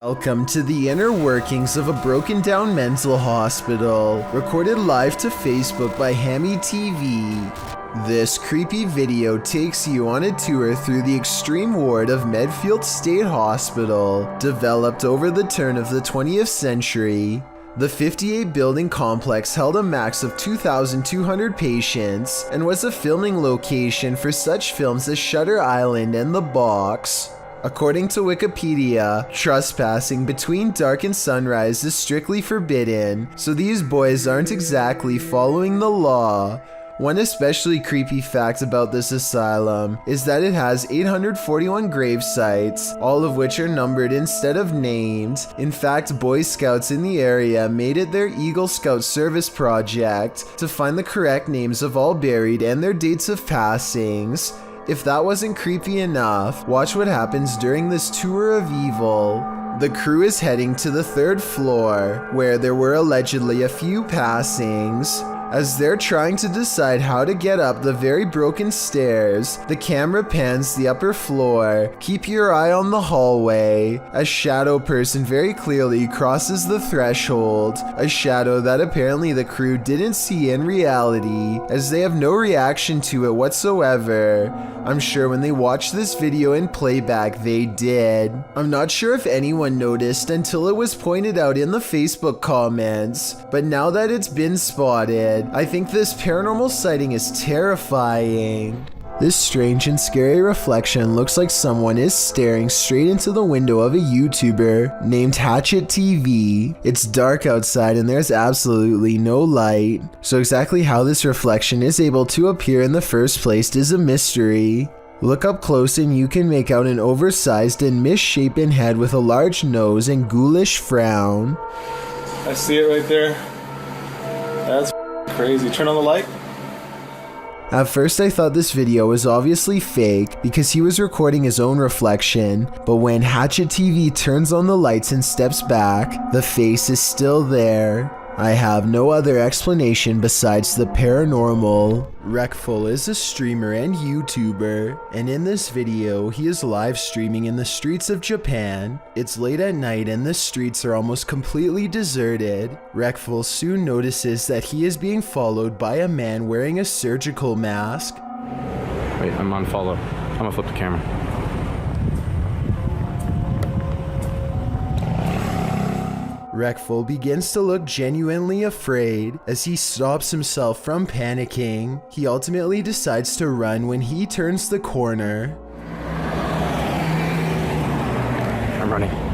Welcome to the inner workings of a broken down mental hospital, recorded live to Facebook by Hammy TV. This creepy video takes you on a tour through the extreme ward of Medfield State Hospital, developed over the turn of the 20th century. The 58-building complex held a max of 2,200 patients and was a filming location for such films as Shutter Island and The Box. According to Wikipedia, trespassing between dark and sunrise is strictly forbidden, so these boys aren't exactly following the law. One especially creepy fact about this asylum is that it has 841 grave sites, all of which are numbered instead of named. In fact, Boy Scouts in the area made it their Eagle Scout service project to find the correct names of all buried and their dates of passings. If that wasn't creepy enough, watch what happens during this tour of evil. The crew is heading to the 3rd floor, where there were allegedly a few passings. As they're trying to decide how to get up the very broken stairs, the camera pans the upper floor. Keep your eye on the hallway. A shadow person very clearly crosses the threshold, a shadow that apparently the crew didn't see in reality, as they have no reaction to it whatsoever. I'm sure when they watched this video in playback they did. I'm not sure if anyone noticed until it was pointed out in the Facebook comments, but now that it's been spotted, I think this paranormal sighting is terrifying. This strange and scary reflection looks like someone is staring straight into the window of a YouTuber named Hatchet TV. It's dark outside and there's absolutely no light, so exactly how this reflection is able to appear in the first place is a mystery. Look up close and you can make out an oversized and misshapen head with a large nose and ghoulish frown. I see it right there. That's crazy. Turn on the light. At first I thought this video was obviously fake because he was recording his own reflection, but when Hatchet TV turns on the lights and steps back, the face is still there. I have no other explanation besides the paranormal. Wreckful is a streamer and YouTuber, and in this video he is live streaming in the streets of Japan. It's late at night and the streets are almost completely deserted. Wreckful soon notices that he is being followed by a man wearing a surgical mask. Wait, I'm on follow. I'm gonna flip the camera. Wreckful begins to look genuinely afraid as he stops himself from panicking. He ultimately decides to run when he turns the corner. I'm running.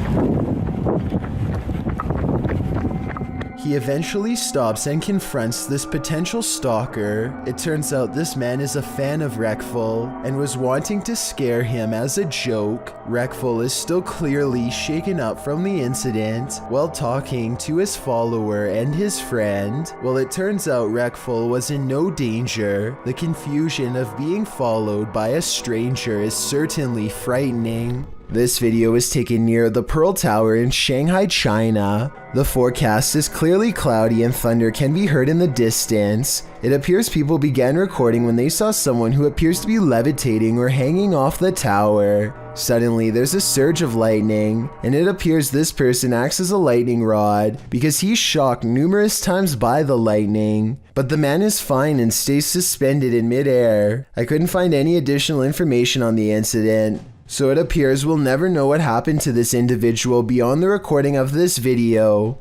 He eventually stops and confronts this potential stalker. It turns out this man is a fan of Wreckful and was wanting to scare him as a joke. Wreckful is still clearly shaken up from the incident while talking to his follower and his friend. Well, it turns out Wreckful was in no danger. The confusion of being followed by a stranger is certainly frightening. This video is taken near the Pearl Tower in Shanghai, China. The forecast is clearly cloudy and thunder can be heard in the distance. It appears people began recording when they saw someone who appears to be levitating or hanging off the tower. Suddenly, there's a surge of lightning, and it appears this person acts as a lightning rod because he's shocked numerous times by the lightning. But the man is fine and stays suspended in midair. I couldn't find any additional information on the incident, so it appears we'll never know what happened to this individual beyond the recording of this video,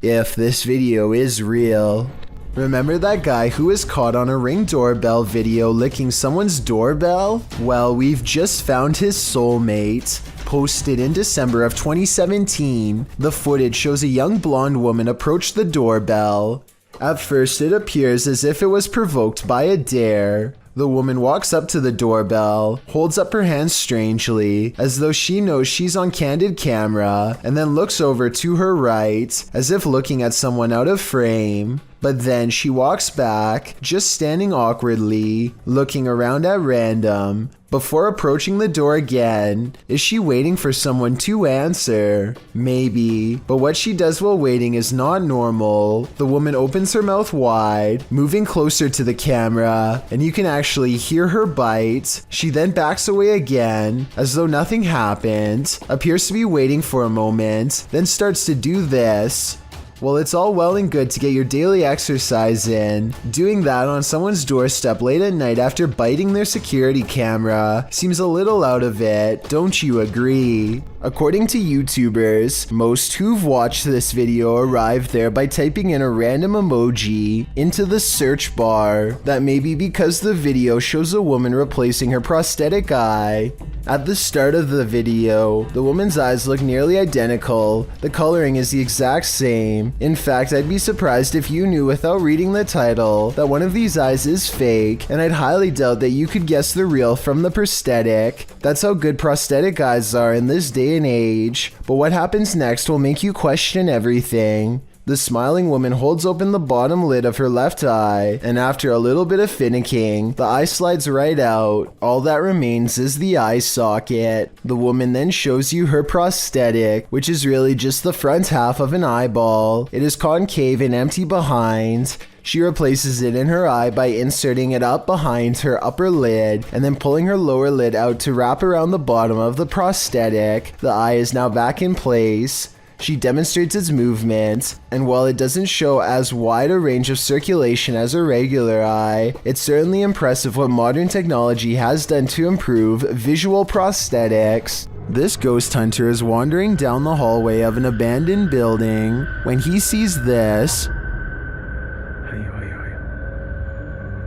if this video is real. Remember that guy who was caught on a Ring doorbell video licking someone's doorbell? Well, we've just found his soulmate. Posted in December of 2017, the footage shows a young blonde woman approach the doorbell. At first, it appears as if it was provoked by a dare. The woman walks up to the doorbell, holds up her hands strangely, as though she knows she's on candid camera, and then looks over to her right, as if looking at someone out of frame. But then she walks back, just standing awkwardly, looking around at random, before approaching the door again. Is she waiting for someone to answer? Maybe, but what she does while waiting is not normal. The woman opens her mouth wide, moving closer to the camera, and you can actually hear her bite. She then backs away again, as though nothing happened, appears to be waiting for a moment, then starts to do this. Well, it's all well and good to get your daily exercise in. Doing that on someone's doorstep late at night after biting their security camera seems a little out of it, don't you agree? According to YouTubers, most who've watched this video arrived there by typing in a random emoji into the search bar. That may be because the video shows a woman replacing her prosthetic eye. At the start of the video, the woman's eyes look nearly identical. The coloring is the exact same. In fact, I'd be surprised if you knew without reading the title that one of these eyes is fake, and I'd highly doubt that you could guess the real from the prosthetic. That's how good prosthetic eyes are in this day and age. But what happens next will make you question everything. The smiling woman holds open the bottom lid of her left eye, and after a little bit of finicking, the eye slides right out. All that remains is the eye socket. The woman then shows you her prosthetic, which is really just the front half of an eyeball. It is concave and empty behind. She replaces it in her eye by inserting it up behind her upper lid and then pulling her lower lid out to wrap around the bottom of the prosthetic. The eye is now back in place. She demonstrates its movement, and while it doesn't show as wide a range of circulation as a regular eye, it's certainly impressive what modern technology has done to improve visual prosthetics. This ghost hunter is wandering down the hallway of an abandoned building when he sees this.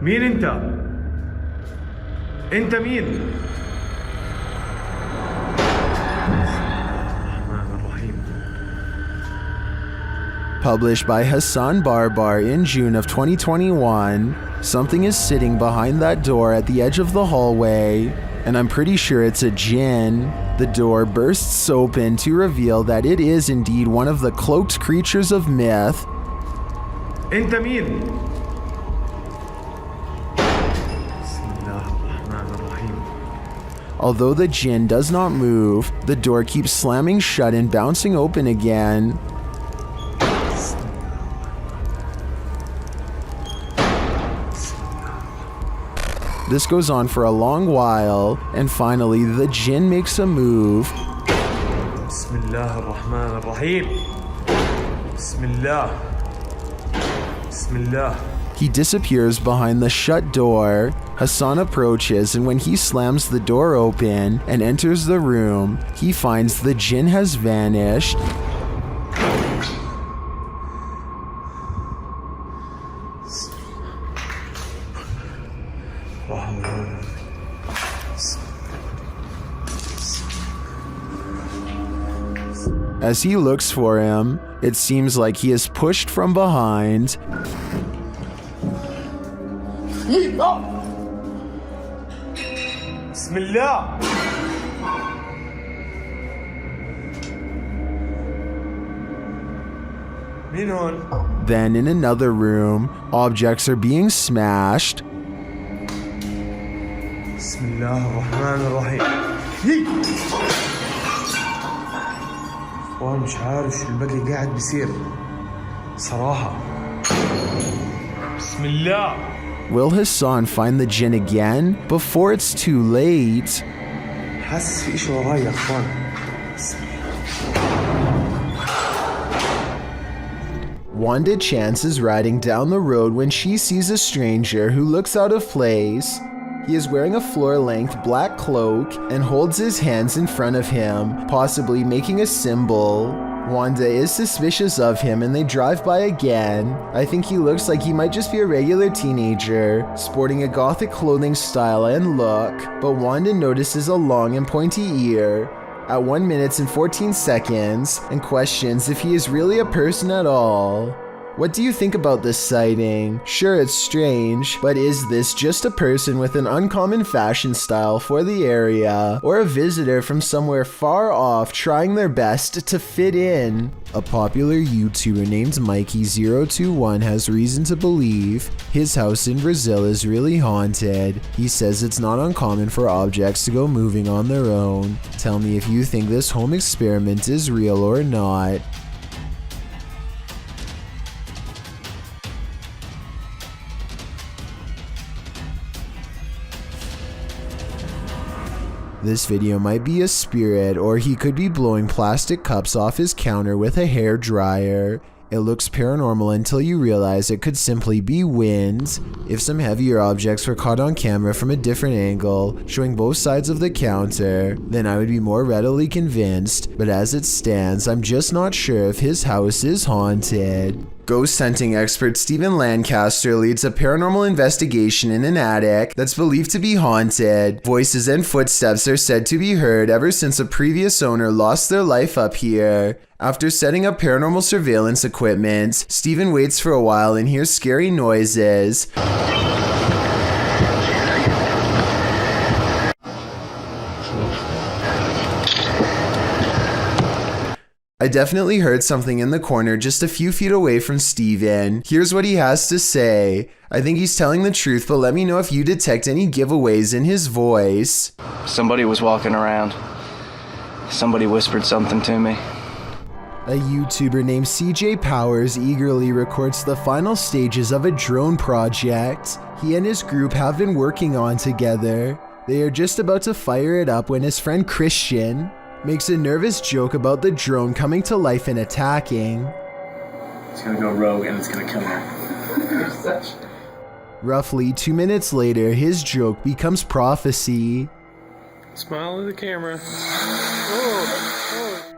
مين انت؟ انت مين؟ Published by Hassan Barbar in June of 2021, something is sitting behind that door at the edge of the hallway, and I'm pretty sure it's a Jinn. The door bursts open to reveal that it is indeed one of the cloaked creatures of myth. انت مين؟ Although the Jinn does not move, the door keeps slamming shut and bouncing open again. This goes on for a long while, and finally the Jinn makes a move. Bismillah ar-Rahman ar-Rahim. Bismillah. Bismillah. He disappears behind the shut door. Hassan approaches, and when he slams the door open and enters the room, he finds the Jinn has vanished. As he looks for him, it seems like he is pushed from behind. Bismillah. Then in another room, objects are being smashed. Bismillah ar-Rahman ar-Rahim. مش عارف شو الباقي قاعد بيصير صراحة. بسم الله. Will Hassan find the Jinn again before it's too late? حاسس في إشي وراي يا أخوان. Wanda Chance is riding down the road when she sees a stranger who looks out of place. He is wearing a floor-length black cloak and holds his hands in front of him, possibly making a symbol. Wanda is suspicious of him and they drive by again. I think he looks like he might just be a regular teenager, sporting a gothic clothing style and look, but Wanda notices a long and pointy ear at 1 minute and 14 seconds and questions if he is really a person at all. What do you think about this sighting? Sure, it's strange, but is this just a person with an uncommon fashion style for the area, or a visitor from somewhere far off trying their best to fit in? A popular YouTuber named Mikey021 has reason to believe his house in Brazil is really haunted. He says it's not uncommon for objects to go moving on their own. Tell me if you think this home experiment is real or not. This video might be a spirit, or he could be blowing plastic cups off his counter with a hair dryer. It looks paranormal until you realize it could simply be wind. If some heavier objects were caught on camera from a different angle, showing both sides of the counter, then I would be more readily convinced, but as it stands, I'm just not sure if his house is haunted. Ghost hunting expert Stephen Lancaster leads a paranormal investigation in an attic that's believed to be haunted. Voices and footsteps are said to be heard ever since a previous owner lost their life up here. After setting up paranormal surveillance equipment, Stephen waits for a while and hears scary noises. I definitely heard something in the corner just a few feet away from Steven. Here's what he has to say. I think he's telling the truth, but let me know if you detect any giveaways in his voice. Somebody was walking around. Somebody whispered something to me. A YouTuber named CJ Powers eagerly records the final stages of a drone project he and his group have been working on together. They are just about to fire it up when his friend Christian makes a nervous joke about the drone coming to life and attacking. It's gonna go rogue and it's gonna kill him. Roughly 2 minutes later, his joke becomes prophecy. Smile at the camera.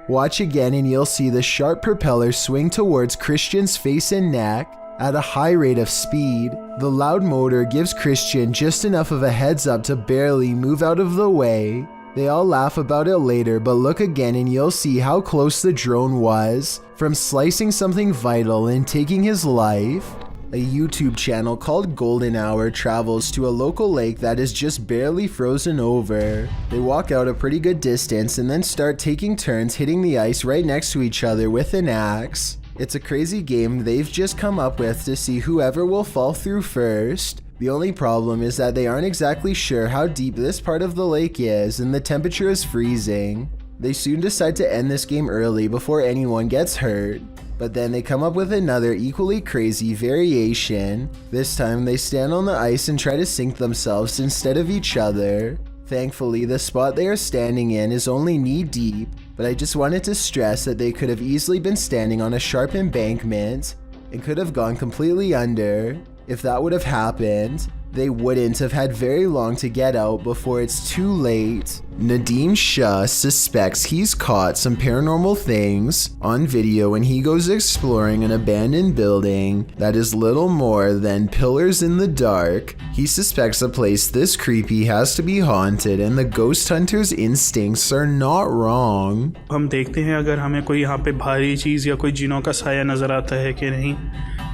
Watch again and you'll see the sharp propeller swing towards Christian's face and neck at a high rate of speed. The loud motor gives Christian just enough of a heads up to barely move out of the way. They all laugh about it later, but look again and you'll see how close the drone was from slicing something vital and taking his life. A YouTube channel called Golden Hour travels to a local lake that is just barely frozen over. They walk out a pretty good distance and then start taking turns hitting the ice right next to each other with an axe. It's a crazy game they've just come up with to see whoever will fall through first. The only problem is that they aren't exactly sure how deep this part of the lake is and the temperature is freezing. They soon decide to end this game early before anyone gets hurt. But then they come up with another equally crazy variation. This time they stand on the ice and try to sink themselves instead of each other. Thankfully, the spot they are standing in is only knee deep, but I just wanted to stress that they could have easily been standing on a sharp embankment and could have gone completely under. If that would have happened, they wouldn't have had very long to get out before it's too late. Nadeem Shah suspects he's caught some paranormal things on video when he goes exploring an abandoned building that is little more than pillars in the dark. He suspects a place this creepy has to be haunted, and the ghost hunter's instincts are not wrong. हम देखते हैं अगर हमें कोई यहाँ पे भारी चीज़ या कोई जिनों का साया नज़र आता है कि नहीं।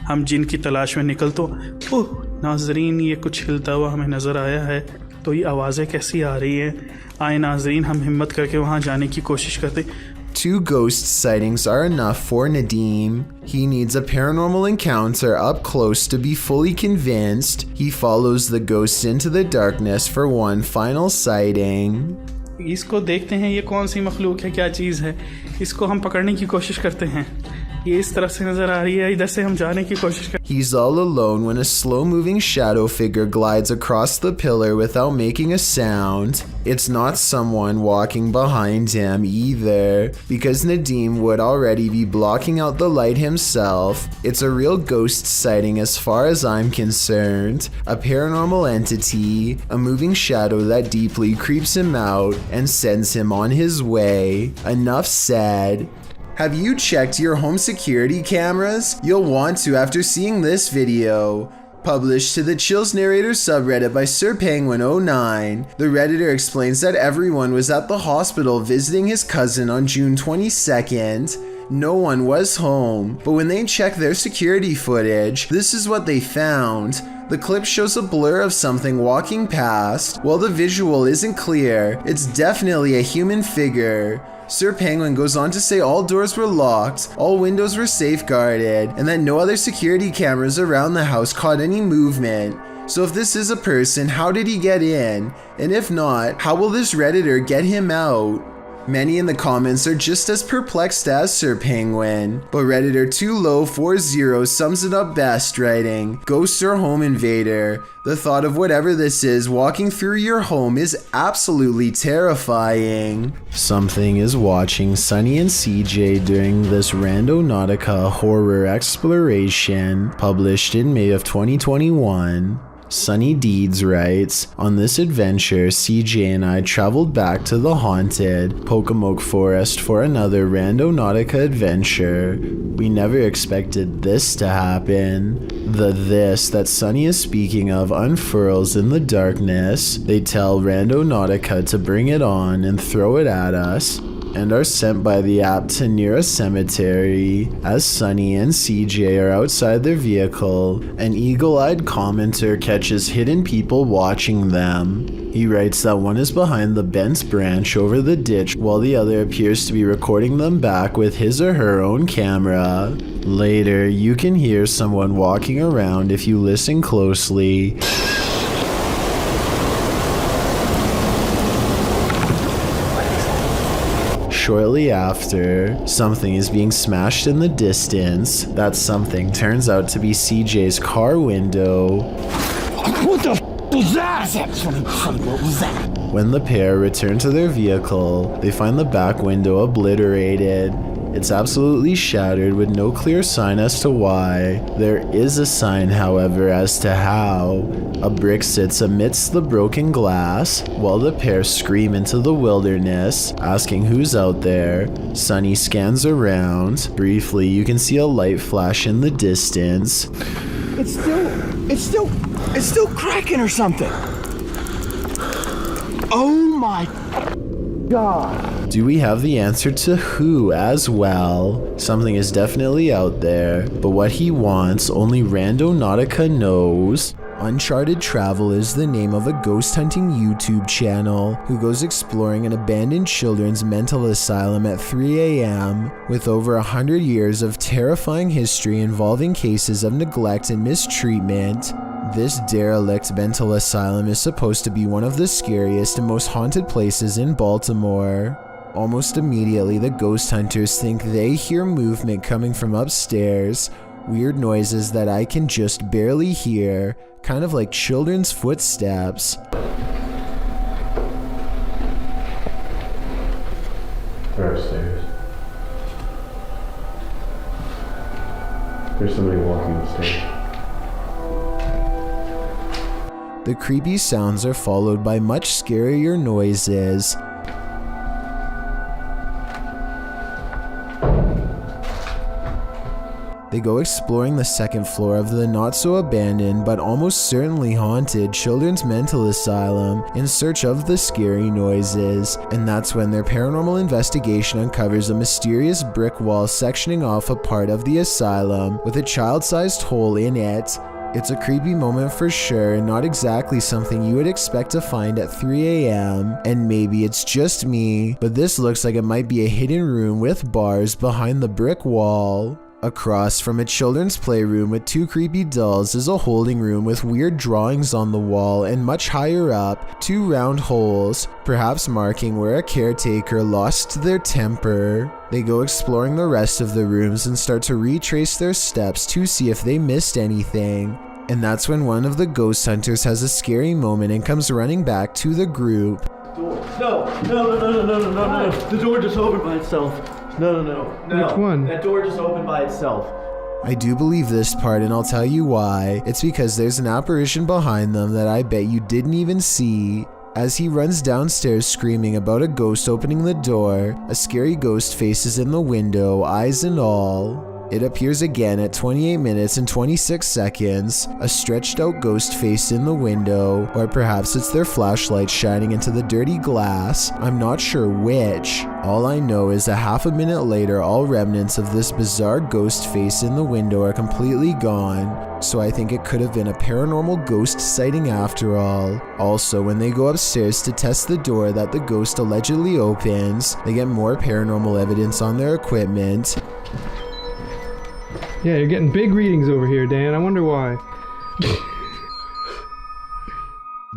हम जिन की तलाश में निकल तो ओह नाजरीन ये कुछ हिलता हुआ हमें नज़र आया है। तो ये आवाज़ें कैसी आ रही हैं? आए नाजरीन हम हिम्मत करके वहाँ जाने की कोशिश करते। 2 ghost sightings are enough for Nadeem. He needs a paranormal encounter up close to be fully convinced. He follows the ghosts into the darkness for one final sighting. इसको देखते हैं ये कौन सी मखलूक है, क्या चीज़ है। इसको हम पकड़ने की कोशिश करते हैं। ये इस तरफ से नज़र आ रही है, इधर से हम जाने की कोशिश करते हैं। He's all alone when a slow-moving shadow figure glides across the pillar without making a sound. It's not someone walking behind him either, because Nadeem would already be blocking out the light himself. It's a real ghost sighting as far as I'm concerned. A paranormal entity, a moving shadow that deeply creeps him out and sends him on his way. Enough said. Have you checked your home security cameras? You'll want to after seeing this video. Published to the Chills Narrator subreddit by SirPenguin09, the Redditor explains that everyone was at the hospital visiting his cousin on June 22nd. No one was home, but when they checked their security footage, this is what they found. The clip shows a blur of something walking past. While the visual isn't clear, it's definitely a human figure. Sir Penguin goes on to say all doors were locked, all windows were safeguarded, and that no other security cameras around the house caught any movement. So if this is a person, how did he get in? And if not, how will this Redditor get him out? Many in the comments are just as perplexed as Sir Penguin, but Redditor 2low40 sums it up best, writing, "Ghosts are home invader. The thought of whatever this is walking through your home is absolutely terrifying." Something is watching Sunny and CJ during this Randonautica Horror exploration, published in May of 2021. Sunny Deeds writes, "On this adventure, CJ and I traveled back to the haunted Pokemoke Forest for another Randonautica adventure. We never expected this to happen." The "this" that Sunny is speaking of unfurls in the darkness. They tell Randonautica to bring it on and throw it at us, and are sent by the app to near a cemetery. As Sunny and CJ are outside their vehicle, an eagle-eyed commenter catches hidden people watching them. He writes that one is behind the bent branch over the ditch while the other appears to be recording them back with his or her own camera. Later, you can hear someone walking around if you listen closely. Shortly after, something is being smashed in the distance. That something turns out to be CJ's car window. What the f was that? What was that? When the pair return to their vehicle, they find the back window obliterated. It's absolutely shattered with no clear sign as to why. There is a sign, however, as to how. A brick sits amidst the broken glass, while the pair scream into the wilderness, asking who's out there. Sunny scans around. Briefly, you can see a light flash in the distance. It's still cracking or something. Oh my God. Do we have the answer to who as well? Something is definitely out there, but what he wants, only Randonautica knows. Uncharted Travel is the name of a ghost hunting YouTube channel who goes exploring an abandoned children's mental asylum at 3 a.m. with over 100 years of terrifying history involving cases of neglect and mistreatment. This derelict mental asylum is supposed to be one of the scariest and most haunted places in Baltimore. Almost immediately, the ghost hunters think they hear movement coming from upstairs, weird noises that I can just barely hear, kind of like children's footsteps. They're upstairs. There's somebody walking upstairs. The creepy sounds are followed by much scarier noises. They go exploring the second floor of the not-so-abandoned but almost certainly haunted children's mental asylum in search of the scary noises, and that's when their paranormal investigation uncovers a mysterious brick wall sectioning off a part of the asylum with a child-sized hole in it. It's a creepy moment for sure, and not exactly something you would expect to find at 3 a.m. And maybe it's just me, but this looks like it might be a hidden room with bars behind the brick wall. Across from a children's playroom with two creepy dolls is a holding room with weird drawings on the wall, and much higher up, two round holes, perhaps marking where a caretaker lost their temper. They go exploring the rest of the rooms and start to retrace their steps to see if they missed anything. And that's when one of the ghost hunters has a scary moment and comes running back to the group. No. The door just opened by itself. No. Which one? That door just opened by itself. I do believe this part, and I'll tell you why. It's because there's an apparition behind them that I bet you didn't even see. As he runs downstairs screaming about a ghost opening the door, a scary ghost face is in the window, eyes and all. It appears again at 28 minutes and 26 seconds, a stretched out ghost face in the window, or perhaps it's their flashlight shining into the dirty glass. I'm not sure which. All I know is a half a minute later, all remnants of this bizarre ghost face in the window are completely gone. So I think it could have been a paranormal ghost sighting after all. Also, when they go upstairs to test the door that the ghost allegedly opens, they get more paranormal evidence on their equipment. Yeah, you're getting big readings over here, Dan. I wonder why.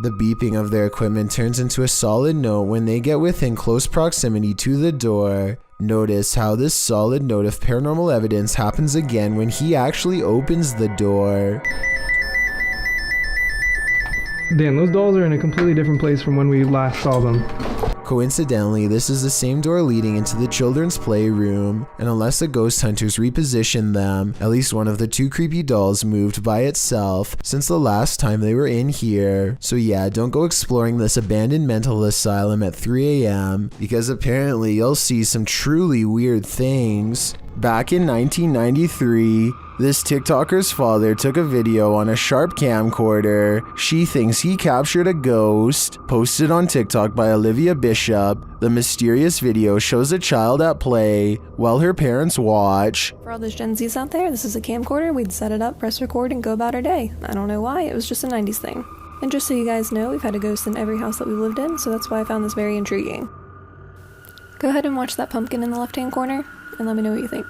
The beeping of their equipment turns into a solid note when they get within close proximity to the door. Notice how this solid note of paranormal evidence happens again when he actually opens the door. Dan, those dolls are in a completely different place from when we last saw them. Coincidentally, this is the same door leading into the children's playroom, and unless the ghost hunters repositioned them, at least one of the two creepy dolls moved by itself since the last time they were in here. So yeah, don't go exploring this abandoned mental asylum at 3 a.m. because apparently you'll see some truly weird things. Back in 1993, this TikToker's father took a video on a Sharp camcorder. She thinks he captured a ghost. Posted on TikTok by Olivia Bishop, the mysterious video shows a child at play while her parents watch. For all those Gen Zs out there, this is a camcorder. We'd set it up, press record, and go about our day. I don't know why, it was just a 90s thing. And just so you guys know, we've had a ghost in every house that we've lived in, so that's why I found this very intriguing. Go ahead and watch that pumpkin in the left-hand corner, and let me know what you think.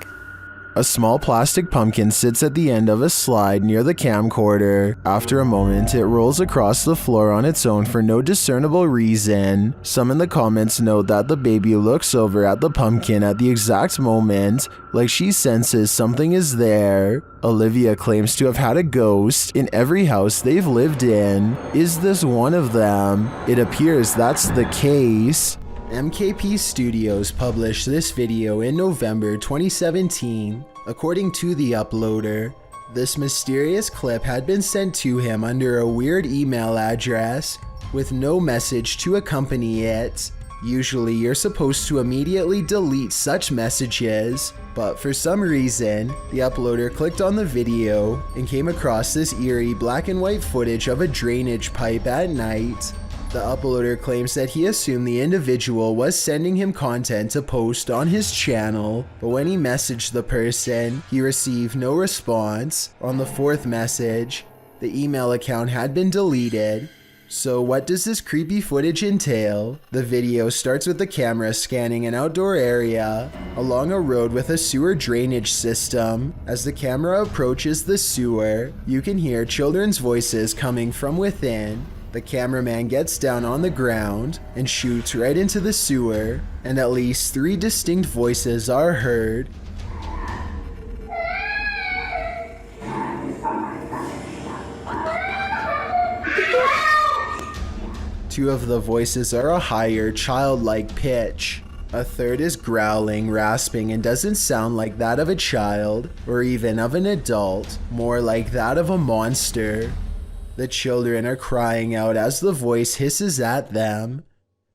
A small plastic pumpkin sits at the end of a slide near the camcorder. After a moment, it rolls across the floor on its own for no discernible reason. Some in the comments note that the baby looks over at the pumpkin at the exact moment, like she senses something is there. Olivia claims to have had a ghost in every house they've lived in. Is this one of them? It appears that's the case. MKP Studios published this video in November 2017. According to the uploader, this mysterious clip had been sent to him under a weird email address with no message to accompany it. Usually you're supposed to immediately delete such messages, but for some reason, the uploader clicked on the video and came across this eerie black and white footage of a drainage pipe at night. The uploader claims that he assumed the individual was sending him content to post on his channel, but when he messaged the person, he received no response. On the fourth message, the email account had been deleted. So what does this creepy footage entail? The video starts with the camera scanning an outdoor area along a road with a sewer drainage system. As the camera approaches the sewer, you can hear children's voices coming from within. The cameraman gets down on the ground and shoots right into the sewer, and at least 3 distinct voices are heard. Two of the voices are a higher, childlike pitch. A third is growling, rasping, and doesn't sound like that of a child, or even of an adult, more like that of a monster. The children are crying out as the voice hisses at them.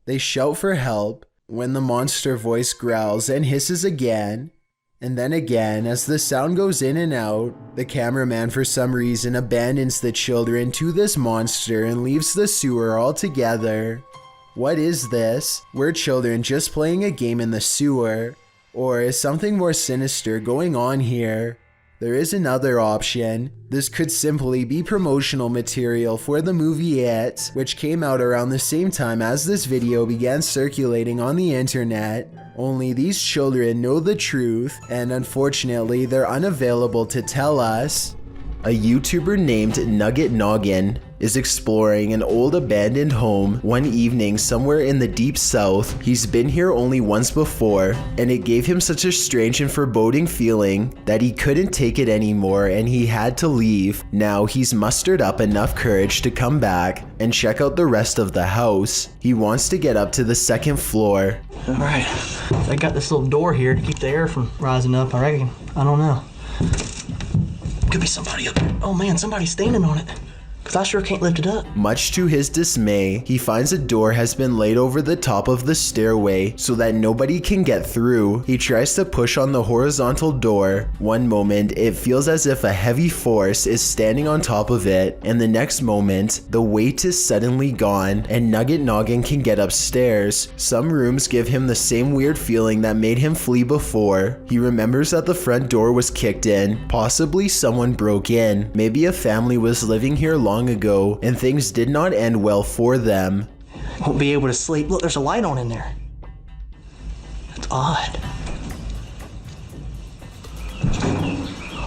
They shout for help when the monster voice growls and hisses again. And then again, as the sound goes in and out, the cameraman for some reason abandons the children to this monster and leaves the sewer altogether. What is this? Were children just playing a game in the sewer? Or is something more sinister going on here? There is another option. This could simply be promotional material for the movie It, which came out around the same time as this video began circulating on the internet. Only these children know the truth, and unfortunately they're unavailable to tell us. A YouTuber named Nugget Noggin is exploring an old abandoned home one evening somewhere in the deep south. He's been here only once before, and it gave him such a strange and foreboding feeling that he couldn't take it anymore and he had to leave. Now he's mustered up enough courage to come back and check out the rest of the house. He wants to get up to the 2nd floor. Alright, I got this little door here to keep the air from rising up, I reckon. I don't know. Could be somebody up there. Oh man, somebody's standing on it. 'Cause I sure can't lift it up. Much to his dismay, he finds a door has been laid over the top of the stairway so that nobody can get through. He tries to push on the horizontal door. One moment, it feels as if a heavy force is standing on top of it, and the next moment, the weight is suddenly gone, and Nugget Noggin can get upstairs. Some rooms give him the same weird feeling that made him flee before. He remembers that the front door was kicked in. Possibly someone broke in. Maybe a family was living here long ago, and things did not end well for them. Won't be able to sleep. Look, there's a light on in there. That's odd.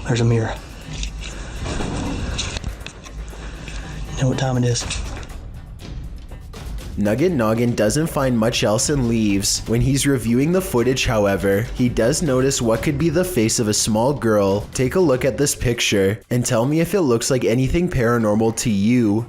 There's a mirror. You know what time it is? Nugget Noggin doesn't find much else and leaves. When he's reviewing the footage, however, he does notice what could be the face of a small girl. Take a look at this picture and tell me if it looks like anything paranormal to you.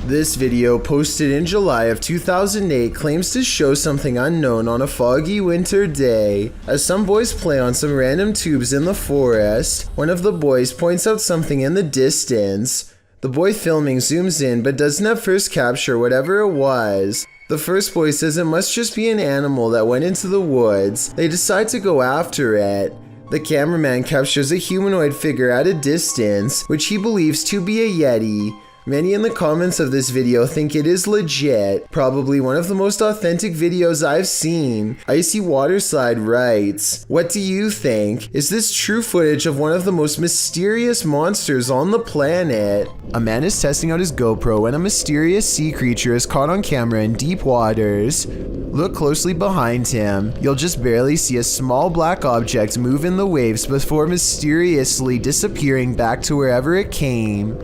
This video, posted in July of 2008, claims to show something unknown on a foggy winter day. As some boys play on some random tubes in the forest, one of the boys points out something in the distance. The boy filming zooms in but doesn't at first capture whatever it was. The first boy says it must just be an animal that went into the woods. They decide to go after it. The cameraman captures a humanoid figure at a distance, which he believes to be a Yeti. Many in the comments of this video think it is legit, probably one of the most authentic videos I've seen. Icy Waterslide writes, "What do you think? Is this true footage of one of the most mysterious monsters on the planet?" A man is testing out his GoPro when a mysterious sea creature is caught on camera in deep waters. Look closely behind him. You'll just barely see a small black object move in the waves before mysteriously disappearing back to wherever it came.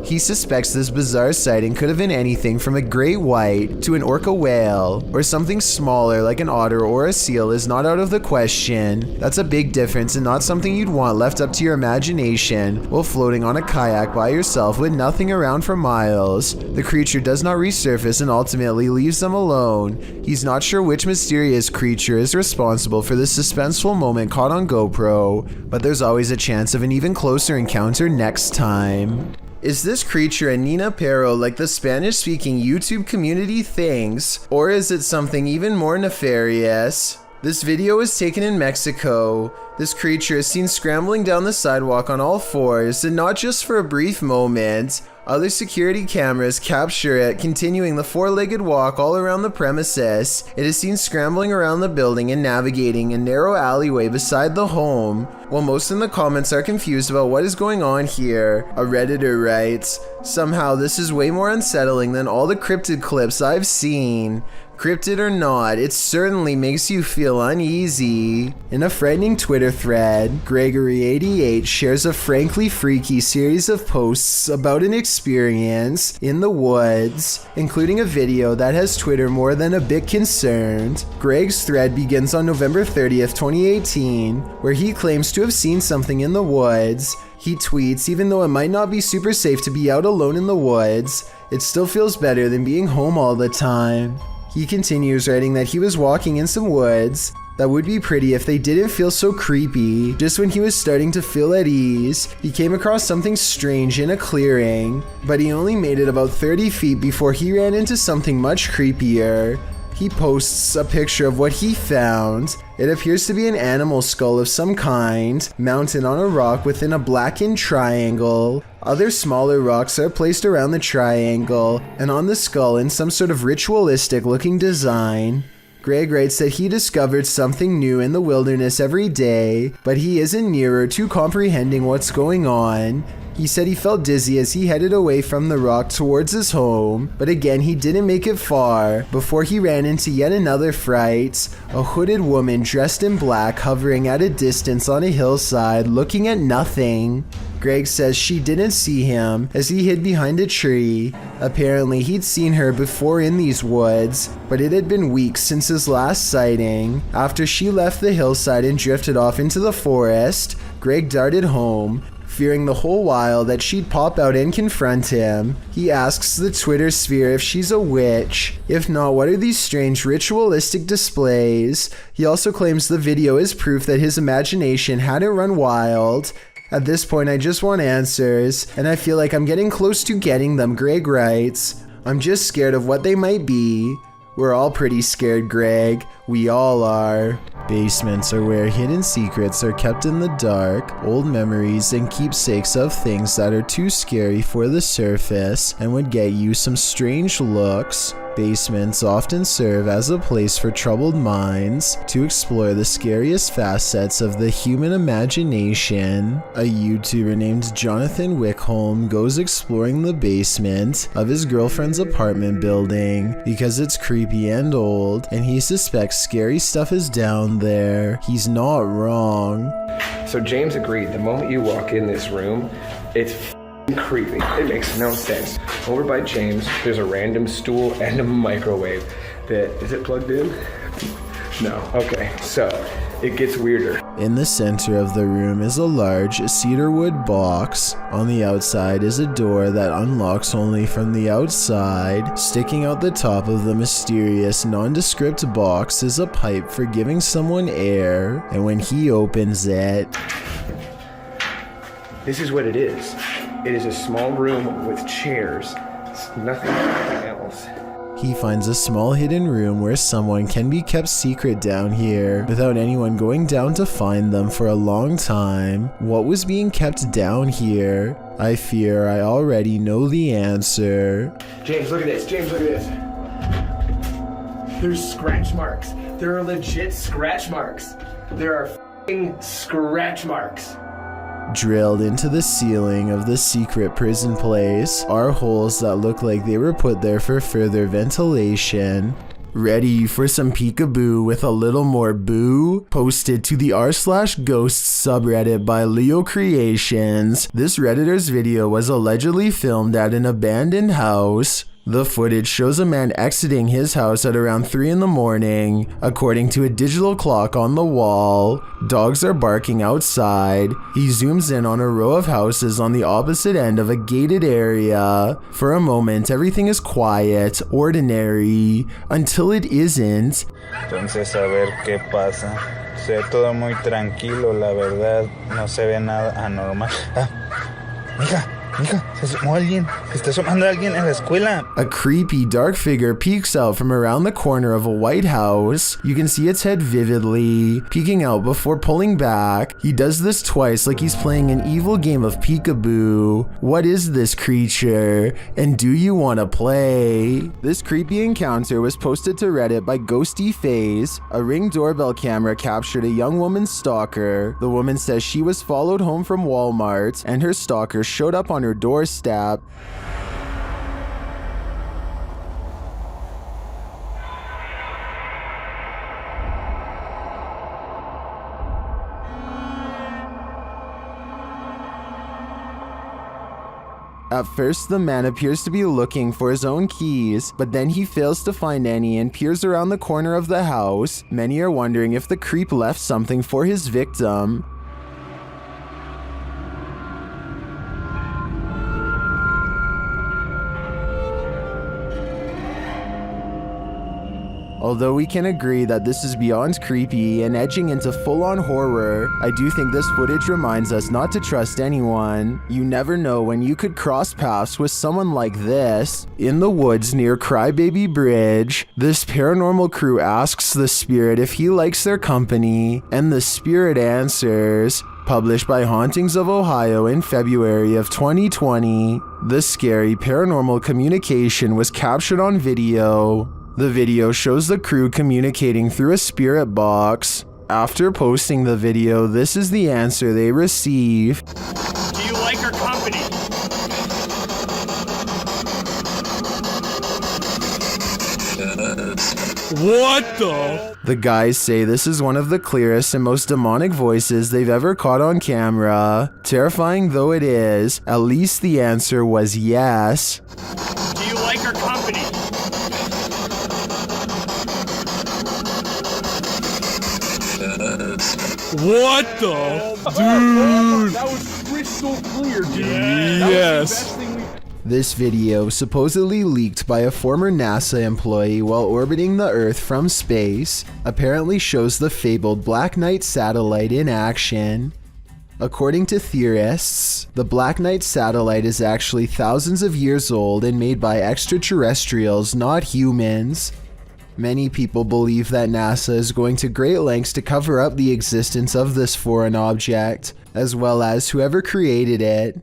He suspects this bizarre sighting could have been anything from a great white to an orca whale, or something smaller like an otter or a seal is not out of the question. That's a big difference and not something you'd want left up to your imagination while floating on a kayak by yourself with nothing around for miles. The creature does not resurface and ultimately leaves them alone. He's not sure which mysterious creature is responsible for this suspenseful moment caught on GoPro, but there's always a chance of an even closer encounter next time. Is this creature a Nina Pero like the Spanish-speaking YouTube community thinks, or is it something even more nefarious? This video was taken in Mexico. This creature is seen scrambling down the sidewalk on all fours, and not just for a brief moment. Other security cameras capture it continuing the four-legged walk all around the premises. It is seen scrambling around the building and navigating a narrow alleyway beside the home. While most in the comments are confused about what is going on here, a Redditor writes, "Somehow this is way more unsettling than all the cryptid clips I've seen. Cryptid or not, it certainly makes you feel uneasy." In a frightening Twitter thread, Gregory88 shares a frankly freaky series of posts about an experience in the woods, including a video that has Twitter more than a bit concerned. Greg's thread begins on November 30th, 2018, where he claims to have seen something in the woods. He tweets, "Even though it might not be super safe to be out alone in the woods, it still feels better than being home all the time." He continues writing that he was walking in some woods that would be pretty if they didn't feel so creepy. Just when he was starting to feel at ease, he came across something strange in a clearing, but he only made it about 30 feet before he ran into something much creepier. He posts a picture of what he found. It appears to be an animal skull of some kind, mounted on a rock within a blackened triangle. Other smaller rocks are placed around the triangle, and on the skull in some sort of ritualistic looking design. Greg writes that he discovered something new in the wilderness every day, but he isn't nearer to comprehending what's going on. He said he felt dizzy as he headed away from the rock towards his home, but again he didn't make it far before he ran into yet another fright, a hooded woman dressed in black hovering at a distance on a hillside looking at nothing. Greg says she didn't see him as he hid behind a tree. Apparently he'd seen her before in these woods, but it had been weeks since his last sighting. After she left the hillside and drifted off into the forest, Greg darted home, Fearing the whole while that she'd pop out and confront him, he asks the Twitter sphere if she's a witch. If not, what are these strange ritualistic displays? He also claims the video is proof that his imagination hadn't run wild. At this point, I just want answers, and I feel like I'm getting close to getting them, Greg writes. I'm just scared of what they might be. We're all pretty scared, Greg. We all are. Basements are where hidden secrets are kept in the dark, old memories and keepsakes of things that are too scary for the surface and would get you some strange looks. Basements often serve as a place for troubled minds to explore the scariest facets of the human imagination. A YouTuber named Jonathan Wickholm goes exploring the basement of his girlfriend's apartment building because it's creepy and old, and he suspects scary stuff is down there. He's not wrong. So James agreed. The moment you walk in this room, it's creepy. It makes no sense. Over by James, there's a random stool and a microwave that, is it plugged in? No. Okay, so it gets weirder. In the center of the room is a large cedarwood box. On the outside is a door that unlocks only from the outside. Sticking out the top of the mysterious nondescript box is a pipe for giving someone air, and when he opens it, this is what it is. It is a small room with chairs. It's nothing else. he finds a small hidden room where someone can be kept secret down here without anyone going down to find them for a long time. What was being kept down here? I fear I already know the answer. James, look at this. James, look at this. There's scratch marks. There are legit scratch marks. There are f***ing scratch marks. Drilled into the ceiling of the secret prison place are holes that look like they were put there for further ventilation. Ready for some peekaboo with a little more boo? Posted to the r/ghosts subreddit by Leo Creations. This Redditor's video was allegedly filmed at an abandoned house. The footage shows a man exiting his house at around 3 in the morning, according to a digital clock on the wall. Dogs are barking outside. He zooms in on a row of houses on the opposite end of a gated area. For a moment, everything is quiet, ordinary, until it isn't. Entonces, a ver qué pasa. Se ve todo muy tranquilo, la verdad. No se ve nada anormal. Mija, se asomó alguien. Se está asomando alguien en la escuela. A creepy dark figure peeks out from around the corner of a white house. You can see its head vividly, peeking out before pulling back. He does this twice like he's playing an evil game of peekaboo. What is this creature? And do you want to play? This creepy encounter was posted to Reddit by Ghosty Phase. A Ring doorbell camera captured a young woman's stalker. The woman says she was followed home from Walmart and her stalker showed up on her doorstep. At first, the man appears to be looking for his own keys, but then he fails to find any and peers around the corner of the house. Many are wondering if the creep left something for his victim. Although we can agree that this is beyond creepy and edging into full-on horror, I do think this footage reminds us not to trust anyone. You never know when you could cross paths with someone like this. In the woods near Crybaby Bridge, this paranormal crew asks the spirit if he likes their company, and the spirit answers. Published by Hauntings of Ohio in February of 2020, the scary paranormal communication was captured on video. The video shows the crew communicating through a spirit box. After posting the video, this is the answer they receive. Do you like our company? What the? The guys say this is one of the clearest and most demonic voices they've ever caught on camera. Terrifying though it is, at least the answer was yes. Do you like our company? What the? Dude! That was crystal clear, dude. Yes. This video, supposedly leaked by a former NASA employee while orbiting the Earth from space, apparently shows the fabled Black Knight satellite in action. According to theorists, the Black Knight satellite is actually thousands of years old and made by extraterrestrials, not humans. Many people believe that NASA is going to great lengths to cover up the existence of this foreign object, as well as whoever created it.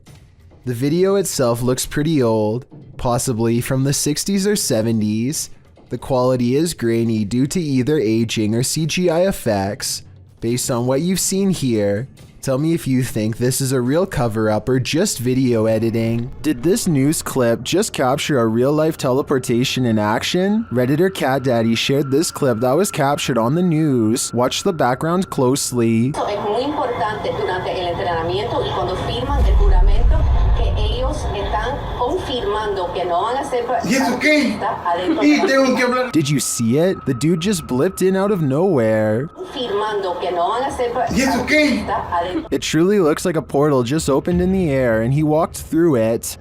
The video itself looks pretty old, possibly from the 60s or 70s. The quality is grainy due to either aging or CGI effects. Based on what you've seen here, tell me if you think this is a real cover-up or just video editing. Did this news clip just capture a real-life teleportation in action? Redditor Cat Daddy shared this clip that was captured on the news. Watch the background closely. Es muy importante durante el entrenamiento y cuando firman el juramento que ellos están confirmando que no van a ser adentro. Did you see it? The dude just blipped in out of nowhere. Firmando que no van a ser It truly looks like a portal just opened in the air and he walked through it.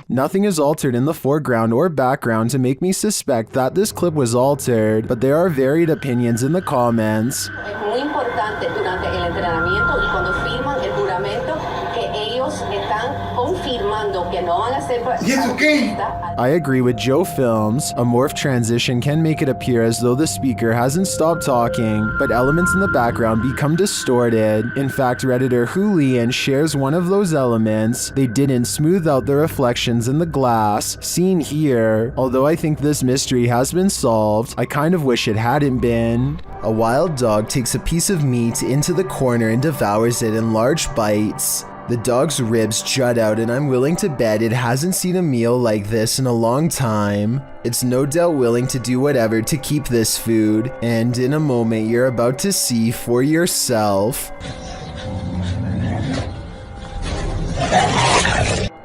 Nothing is altered in the foreground or background to make me suspect that this clip was altered, but there are varied opinions in the comments. Es muy importante durante el entrenamiento y cuando firman el juramento que ellos están confirmando que no van a ser I agree with Joe Films. A morph transition can make it appear as though the speaker hasn't stopped talking, but elements in the background become distorted. In fact, Redditor Julian shares one of those elements. They didn't smooth out the reflections in the glass, seen here. Although I think this mystery has been solved, I kind of wish it hadn't been. A wild dog takes a piece of meat into the corner and devours it in large bites. The dog's ribs jut out and I'm willing to bet it hasn't seen a meal like this in a long time. It's no doubt willing to do whatever to keep this food, and in a moment you're about to see for yourself.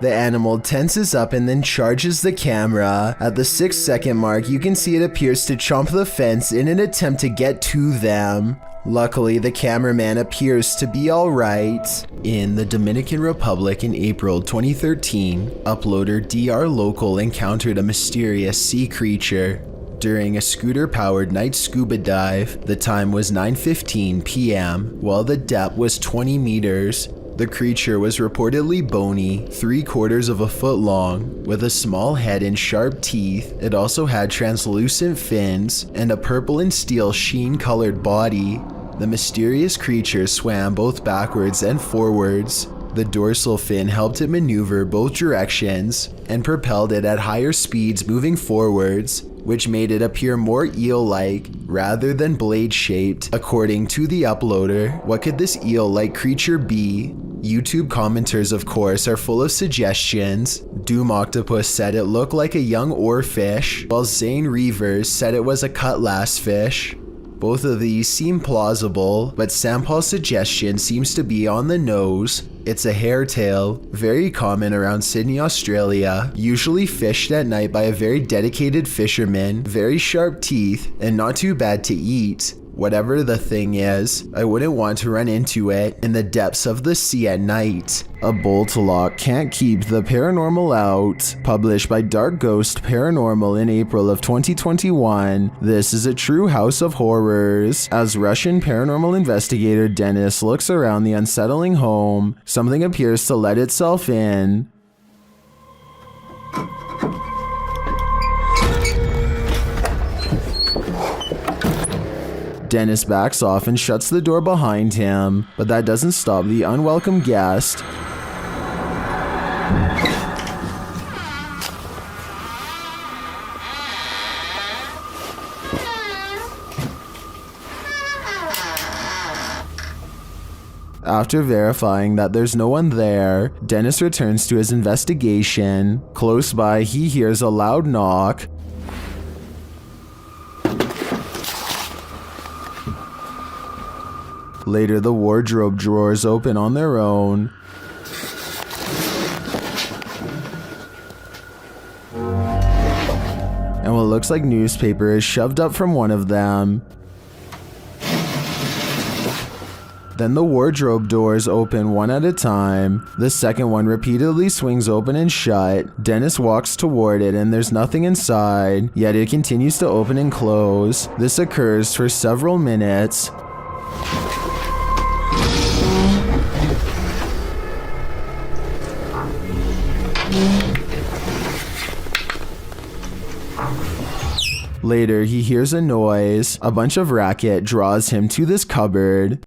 The animal tenses up and then charges the camera. At the 6-second mark, you can see it appears to chomp the fence in an attempt to get to them. Luckily, the cameraman appears to be alright. In the Dominican Republic in April 2013, uploader DR Local encountered a mysterious sea creature. During a scooter-powered night scuba dive, the time was 9:15 p.m., while the depth was 20 meters. The creature was reportedly bony, 3/4 of a foot long, with a small head and sharp teeth. It also had translucent fins and a purple and steel sheen-colored body. The mysterious creature swam both backwards and forwards. The dorsal fin helped it maneuver both directions and propelled it at higher speeds moving forwards, which made it appear more eel-like rather than blade-shaped. According to the uploader, what could this eel-like creature be? YouTube commenters, of course, are full of suggestions. Doom Octopus said it looked like a young oarfish, while Zane Reavers said it was a cutlass fish. Both of these seem plausible, but Sampal's suggestion seems to be on the nose. It's a hairtail, very common around Sydney, Australia, usually fished at night by a very dedicated fisherman, very sharp teeth, and not too bad to eat. Whatever the thing is, I wouldn't want to run into it in the depths of the sea at night. A bolt lock can't keep the paranormal out. Published by Dark Ghost Paranormal in April of 2021, this is a true house of horrors. As Russian paranormal investigator Dennis looks around the unsettling home, something appears to let itself in. Dennis backs off and shuts the door behind him, but that doesn't stop the unwelcome guest. After verifying that there's no one there, Dennis returns to his investigation. Close by, he hears a loud knock. Later, the wardrobe drawers open on their own. And what looks like newspaper is shoved up from one of them. Then the wardrobe doors open one at a time. The second one repeatedly swings open and shut. Dennis walks toward it and there's nothing inside, yet it continues to open and close. This occurs for several minutes. Later, he hears a noise. A bunch of racket draws him to this cupboard.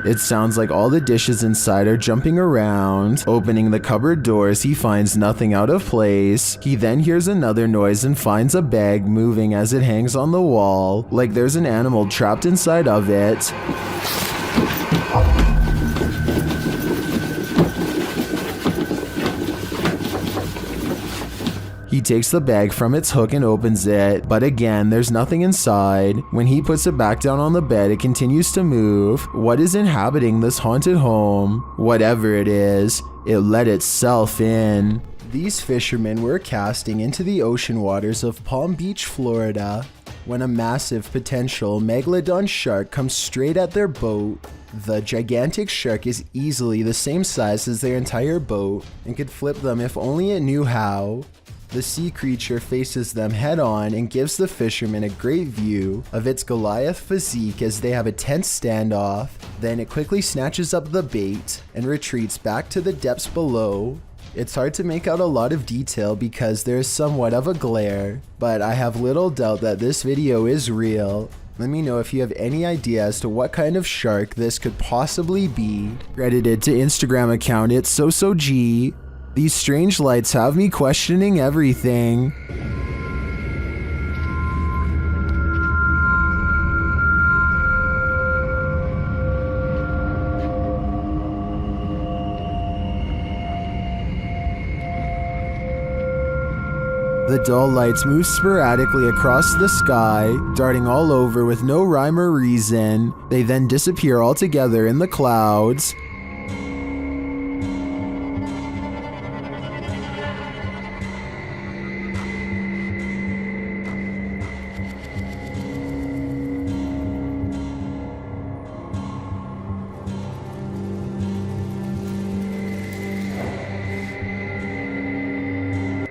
It sounds like all the dishes inside are jumping around. Opening the cupboard doors, he finds nothing out of place. He then hears another noise and finds a bag moving as it hangs on the wall, like there's an animal trapped inside of it. He takes the bag from its hook and opens it, but again, there's nothing inside. When he puts it back down on the bed, it continues to move. What is inhabiting this haunted home? Whatever it is, it let itself in. These fishermen were casting into the ocean waters of Palm Beach, Florida, when a massive potential Megalodon shark comes straight at their boat. The gigantic shark is easily the same size as their entire boat and could flip them if only it knew how. The sea creature faces them head on and gives the fishermen a great view of its Goliath physique as they have a tense standoff. Then it quickly snatches up the bait and retreats back to the depths below. It's hard to make out a lot of detail because there is somewhat of a glare, but I have little doubt that this video is real. Let me know if you have any idea as to what kind of shark this could possibly be. Credited to Instagram account It's So G. These strange lights have me questioning everything. The dull lights move sporadically across the sky, darting all over with no rhyme or reason. They then disappear altogether in the clouds.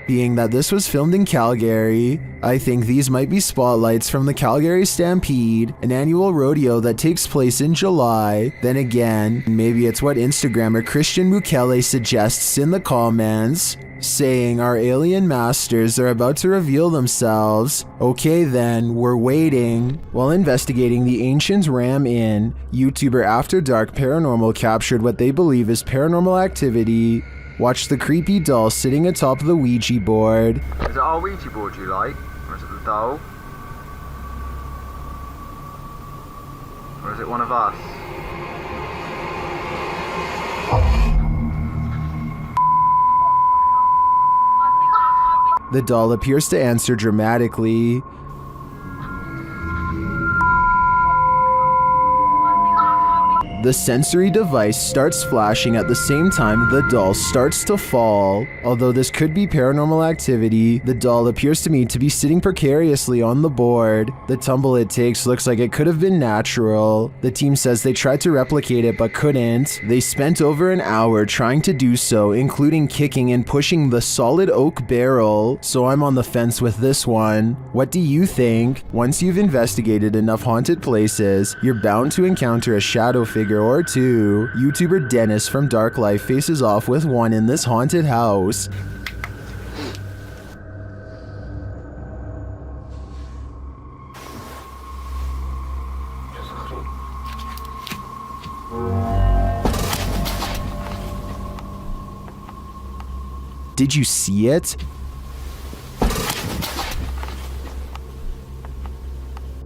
Being that this was filmed in Calgary, I think these might be spotlights from the Calgary Stampede, an annual rodeo that takes place in July. Then again, maybe it's what Instagrammer Christian Mukele suggests in the comments, saying our alien masters are about to reveal themselves. Okay then, we're waiting. While investigating the ancient Ram Inn, YouTuber After Dark Paranormal captured what they believe is paranormal activity. Watch the creepy doll sitting atop the Ouija board. Is it our Ouija board you like? Or is it the doll? Or is it one of us? The doll appears to answer dramatically. The sensory device starts flashing at the same time the doll starts to fall. Although this could be paranormal activity, the doll appears to me to be sitting precariously on the board. The tumble it takes looks like it could have been natural. The team says they tried to replicate it but couldn't. They spent over an hour trying to do so, including kicking and pushing the solid oak barrel. So I'm on the fence with this one. What do you think? Once you've investigated enough haunted places, you're bound to encounter a shadow figure or two. YouTuber Dennis from Dark Life faces off with one in this haunted house. Did you see it?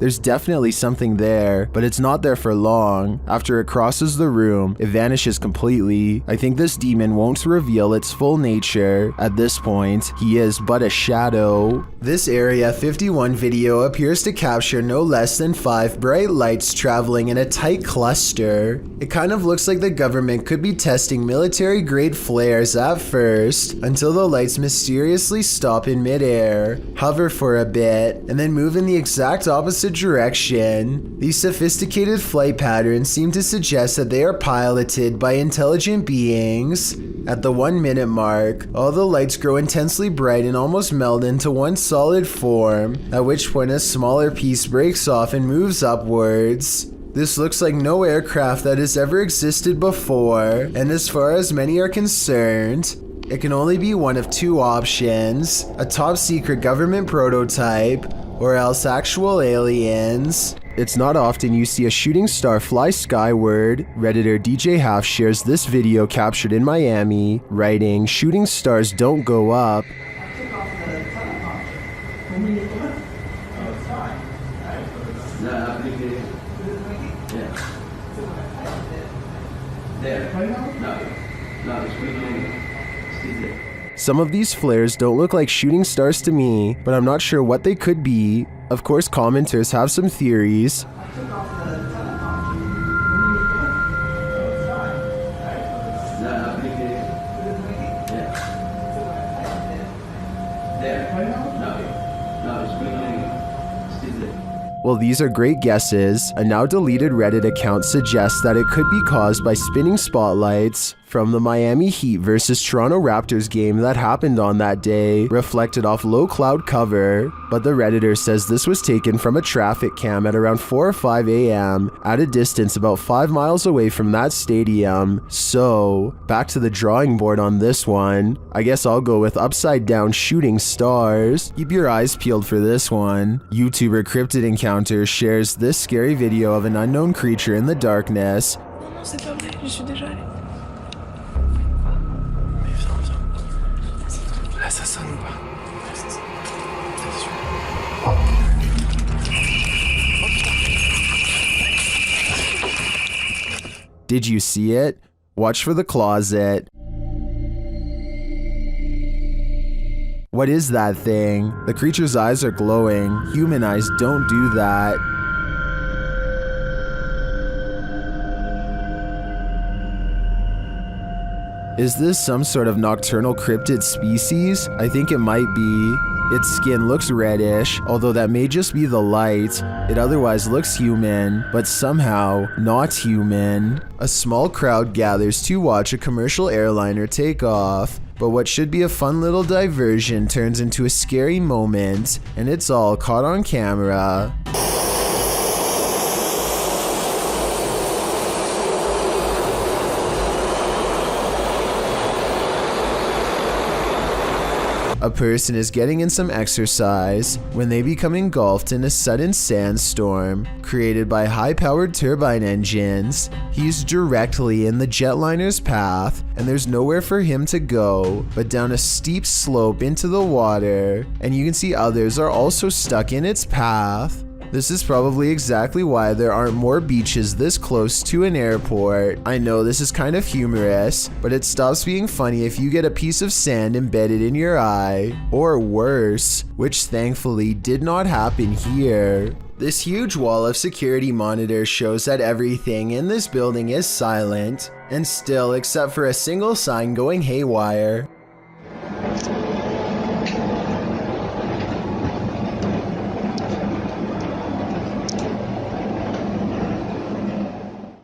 There's definitely something there, but it's not there for long. After it crosses the room, it vanishes completely. I think this demon won't reveal its full nature. At this point, he is but a shadow. This Area 51 video appears to capture no less than 5 bright lights traveling in a tight cluster. It kind of looks like the government could be testing military-grade flares at first, until the lights mysteriously stop in midair, hover for a bit, and then move in the exact opposite direction. These sophisticated flight patterns seem to suggest that they are piloted by intelligent beings. At the 1 minute mark, all the lights grow intensely bright and almost meld into one solid form, at which point a smaller piece breaks off and moves upwards. This looks like no aircraft that has ever existed before, and as far as many are concerned, it can only be one of 2 options: a top secret government prototype, or else actual aliens. It's not often you see a shooting star fly skyward. Redditor DJ Half shares this video captured in Miami, writing, "Shooting stars don't go up." Some of these flares don't look like shooting stars to me, but I'm not sure what they could be. Of course, commenters have some theories. Well, these are great guesses. A now deleted Reddit account suggests that it could be caused by spinning spotlights from the Miami Heat versus Toronto Raptors game that happened on that day, reflected off low cloud cover. But the Redditor says this was taken from a traffic cam at around 4 or 5 a.m. at a distance about 5 miles away from that stadium. So, back to the drawing board on this one. I guess I'll go with upside down shooting stars. Keep your eyes peeled for this one. YouTuber Cryptid Encounter shares this scary video of an unknown creature in the darkness. Did you see it? Watch for the closet. What is that thing? The creature's eyes are glowing. Human eyes don't do that. Is this some sort of nocturnal cryptid species? I think it might be. Its skin looks reddish, although that may just be the light. It otherwise looks human, but somehow not human. A small crowd gathers to watch a commercial airliner take off, but what should be a fun little diversion turns into a scary moment, and it's all caught on camera. A person is getting in some exercise when they become engulfed in a sudden sandstorm created by high-powered turbine engines. He's directly in the jetliner's path, and there's nowhere for him to go but down a steep slope into the water, and you can see others are also stuck in its path. This is probably exactly why there aren't more beaches this close to an airport. I know this is kind of humorous, but it stops being funny if you get a piece of sand embedded in your eye, or worse, which thankfully did not happen here. This huge wall of security monitors shows that everything in this building is silent, and still except for a single sign going haywire.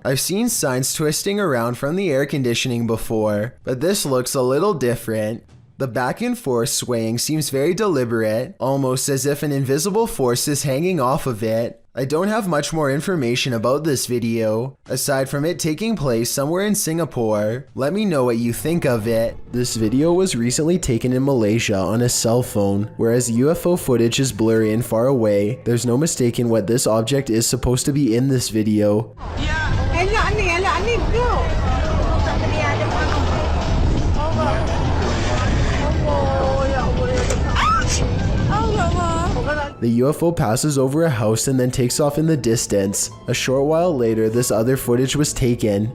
I've seen signs twisting around from the air conditioning before, but this looks a little different. The back and forth swaying seems very deliberate, almost as if an invisible force is hanging off of it. I don't have much more information about this video, aside from it taking place somewhere in Singapore. Let me know what you think of it. This video was recently taken in Malaysia on a cell phone. Whereas UFO footage is blurry and far away, there's no mistaking what this object is supposed to be in this video. The UFO passes over a house and then takes off in the distance. A short while later, this other footage was taken.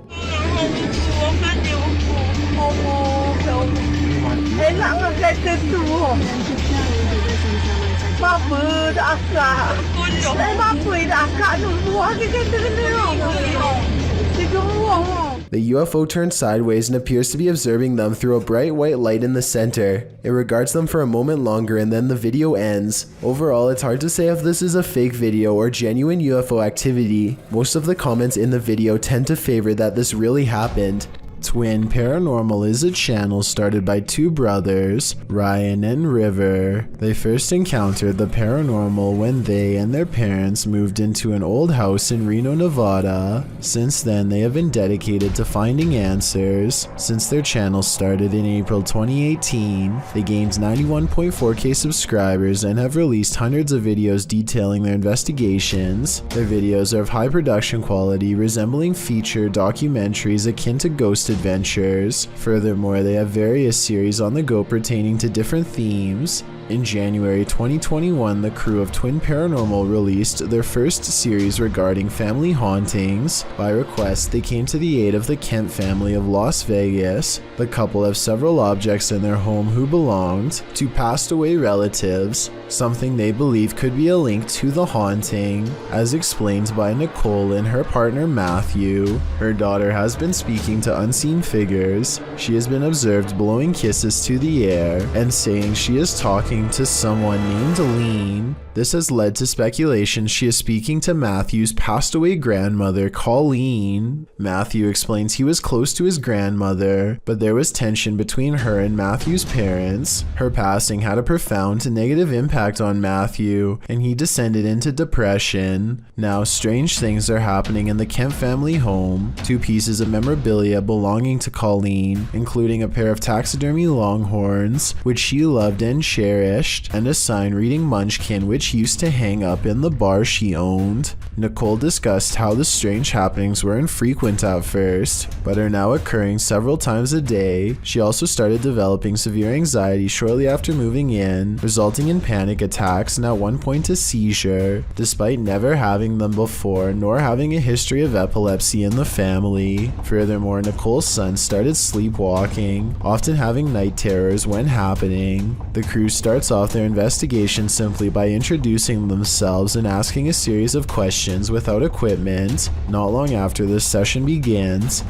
The UFO turns sideways and appears to be observing them through a bright white light in the center. It regards them for a moment longer and then the video ends. Overall, it's hard to say if this is a fake video or genuine UFO activity. Most of the comments in the video tend to favor that this really happened. Twin Paranormal is a channel started by two brothers, Ryan and River. They first encountered the paranormal when they and their parents moved into an old house in Reno, Nevada. Since then, they have been dedicated to finding answers. Since their channel started in April 2018, they gained 91.4k subscribers and have released hundreds of videos detailing their investigations. Their videos are of high production quality, resembling feature documentaries akin to Ghost Adventures. Furthermore, they have various series on the go pertaining to different themes. In January 2021, the crew of Twin Paranormal released their first series regarding family hauntings. By request, they came to the aid of the Kemp family of Las Vegas. The couple have several objects in their home who belonged to passed away relatives, something they believe could be a link to the haunting. As explained by Nicole and her partner Matthew, her daughter has been speaking to unseen figures. She has been observed blowing kisses to the air and saying she is talking to someone named Lean. This has led to speculation she is speaking to Matthew's passed away grandmother, Colleen. Matthew explains he was close to his grandmother, but there was tension between her and Matthew's parents. Her passing had a profound negative impact on Matthew, and he descended into depression. Now, strange things are happening in the Kemp family home. Two pieces of memorabilia belonging to Colleen, including a pair of taxidermy longhorns, which she loved and cherished, and a sign reading Munchkin, which used to hang up in the bar she owned. Nicole discussed how the strange happenings were infrequent at first, but are now occurring several times a day. She also started developing severe anxiety shortly after moving in, resulting in panic attacks and at one point a seizure, despite never having them before nor having a history of epilepsy in the family. Furthermore, Nicole's son started sleepwalking, often having night terrors when happening. The crew starts off their investigation simply by introducing themselves and asking a series of questions without equipment. Not long after this session begins.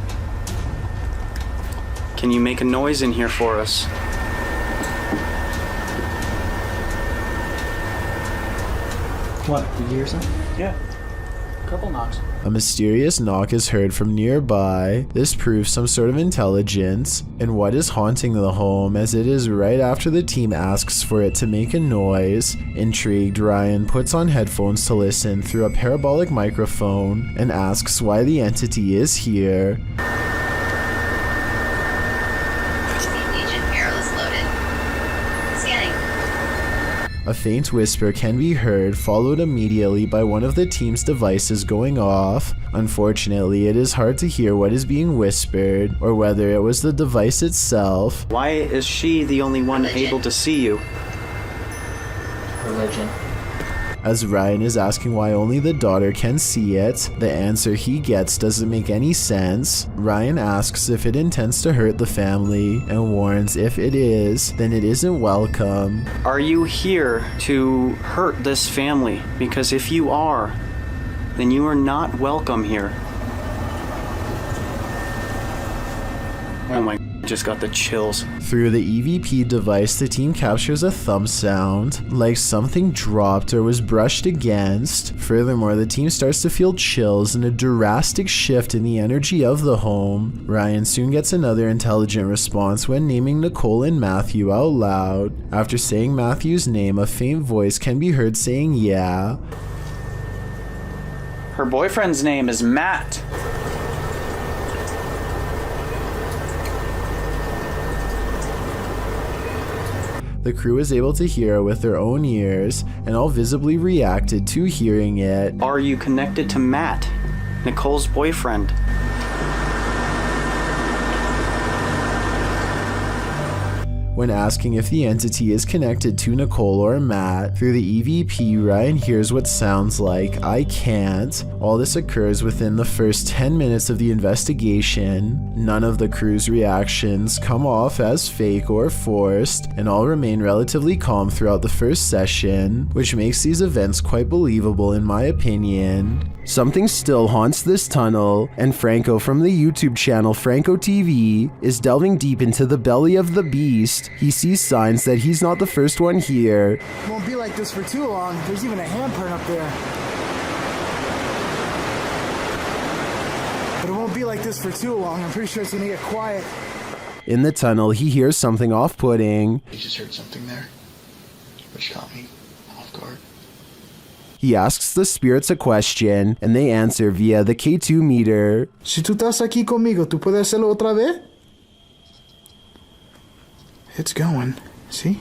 Can you make a noise in here for us? What? Did you hear something? Yeah. A couple knocks. A mysterious knock is heard from nearby. This proves some sort of intelligence and what is haunting the home, as it is right after the team asks for it to make a noise. Intrigued, Ryan puts on headphones to listen through a parabolic microphone and asks why the entity is here. A faint whisper can be heard, followed immediately by one of the team's devices going off. Unfortunately, it is hard to hear what is being whispered, or whether it was the device itself. Why is she the only one able to see you? Religion. As Ryan is asking why only the daughter can see it, the answer he gets doesn't make any sense. Ryan asks if it intends to hurt the family, and warns if it is, then it isn't welcome. Are you here to hurt this family? Because if you are, then you are not welcome here. Oh my, just got the chills. Through the EVP device, the team captures a thump sound, like something dropped or was brushed against. Furthermore, the team starts to feel chills and a drastic shift in the energy of the home. Ryan soon gets another intelligent response when naming Nicole and Matthew out loud. After saying Matthew's name, a faint voice can be heard saying yeah. Her boyfriend's name is Matt. The crew is able to hear it with their own ears, and all visibly reacted to hearing it. Are you connected to Matt, Nicole's boyfriend? When asking if the entity is connected to Nicole or Matt through the EVP, Ryan hears what sounds like "I can't." All this occurs within the first 10 minutes of the investigation. None of the crew's reactions come off as fake or forced, and all remain relatively calm throughout the first session, which makes these events quite believable in my opinion. Something still haunts this tunnel, and Franco from the YouTube channel Franco TV is delving deep into the belly of the beast. He sees signs that he's not the first one here. It won't be like this for too long. There's even a handprint up there. But it won't be like this for too long. I'm pretty sure it's gonna get quiet. In the tunnel, he hears something off-putting. I just heard something there, which caught me off guard. He asks the spirits a question, and they answer via the K2 meter. Si tú estás aquí conmigo, ¿tú puedes hacerlo otra vez? It's going. See?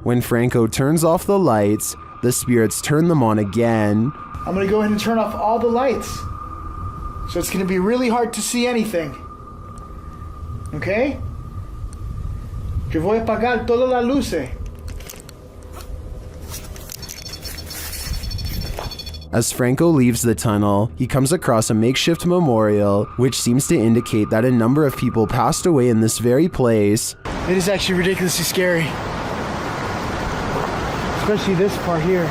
When Franco turns off the lights, the spirits turn them on again. I'm gonna go ahead and turn off all the lights. So it's gonna be really hard to see anything. Okay? Que voy a apagar todas las luces. As Franco leaves the tunnel, he comes across a makeshift memorial, which seems to indicate that a number of people passed away in this very place. It is actually ridiculously scary. Especially this part here.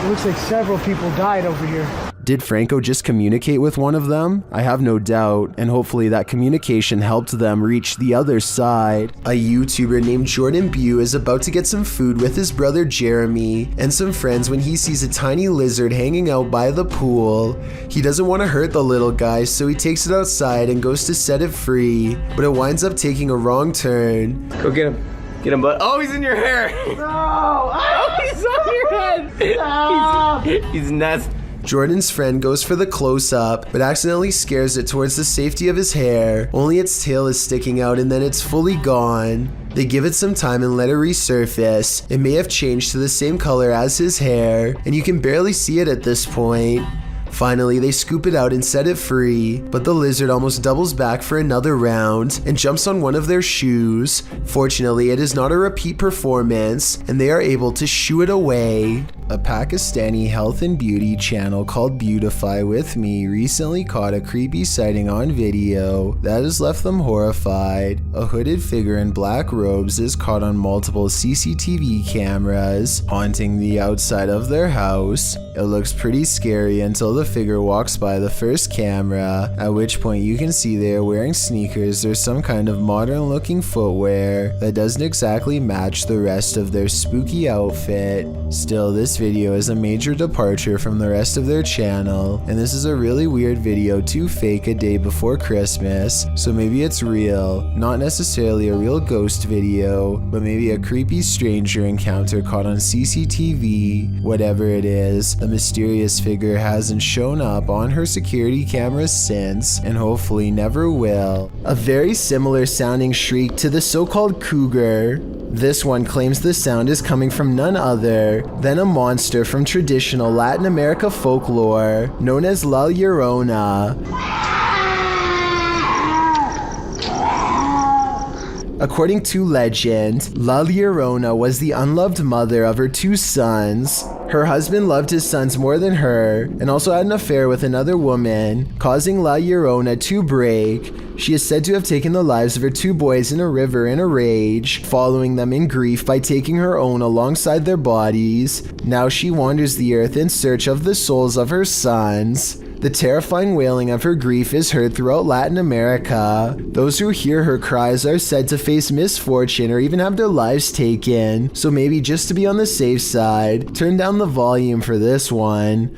It looks like several people died over here. Did Franco just communicate with one of them? I have no doubt, and hopefully that communication helped them reach the other side. A YouTuber named Jordan Bew is about to get some food with his brother Jeremy and some friends when he sees a tiny lizard hanging out by the pool. He doesn't want to hurt the little guy, so he takes it outside and goes to set it free, but it winds up taking a wrong turn. Go get him. Get him, bud. Oh, he's in your hair. No! Oh, he's on your head. Stop! He's nuts. Jordan's friend goes for the close-up, but accidentally scares it towards the safety of his hair. Only its tail is sticking out and then it's fully gone. They give it some time and let it resurface. It may have changed to the same color as his hair, and you can barely see it at this point. Finally, they scoop it out and set it free, but the lizard almost doubles back for another round and jumps on one of their shoes. Fortunately, it is not a repeat performance, and they are able to shoo it away. A Pakistani health and beauty channel called Beautify With Me recently caught a creepy sighting on video that has left them horrified. A hooded figure in black robes is caught on multiple CCTV cameras, haunting the outside of their house. It looks pretty scary until the figure walks by the first camera, at which point you can see they are wearing sneakers or some kind of modern looking footwear that doesn't exactly match the rest of their spooky outfit. Still, this video is a major departure from the rest of their channel, and this is a really weird video to fake a day before Christmas, so maybe it's real. Not necessarily a real ghost video, but maybe a creepy stranger encounter caught on CCTV. Whatever it is, the mysterious figure hasn't shown up on her security cameras since, and hopefully never will. A very similar sounding shriek to the so-called cougar. This one claims the sound is coming from none other than a monster from traditional Latin America folklore known as La Llorona. According to legend, La Llorona was the unloved mother of her two sons. Her husband loved his sons more than her, and also had an affair with another woman, causing La Llorona to break. She is said to have taken the lives of her two boys in a river in a rage, following them in grief by taking her own alongside their bodies. Now she wanders the earth in search of the souls of her sons. The terrifying wailing of her grief is heard throughout Latin America. Those who hear her cries are said to face misfortune or even have their lives taken, so maybe just to be on the safe side, turn down the volume for this one.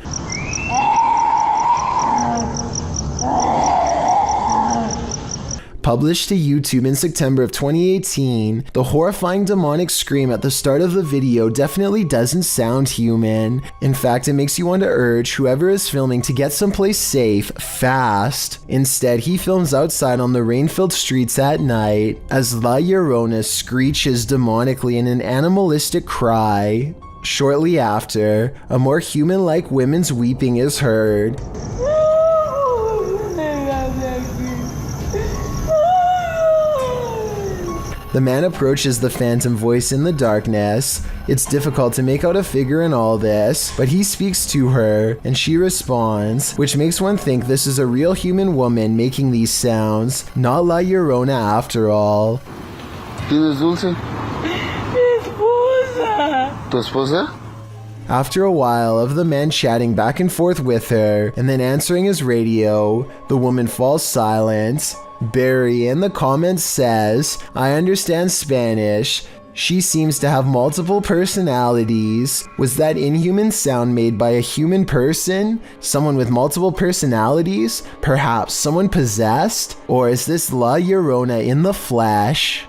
Published to YouTube in September of 2018, the horrifying demonic scream at the start of the video definitely doesn't sound human. In fact, it makes you want to urge whoever is filming to get someplace safe, fast. Instead, he films outside on the rain-filled streets at night as La Llorona screeches demonically in an animalistic cry. Shortly after, a more human-like woman's weeping is heard. The man approaches the phantom voice in the darkness. It's difficult to make out a figure in all this, but he speaks to her, and she responds, which makes one think this is a real human woman making these sounds, not La Llorona after all. ¿Tienes dulce? Mi esposa. ¿Tu esposa? After a while of the man chatting back and forth with her, and then answering his radio, the woman falls silent. Barry in the comments says, I understand Spanish. She seems to have multiple personalities. Was that inhuman sound made by a human person? Someone with multiple personalities? Perhaps someone possessed? Or is this La Llorona in the flesh?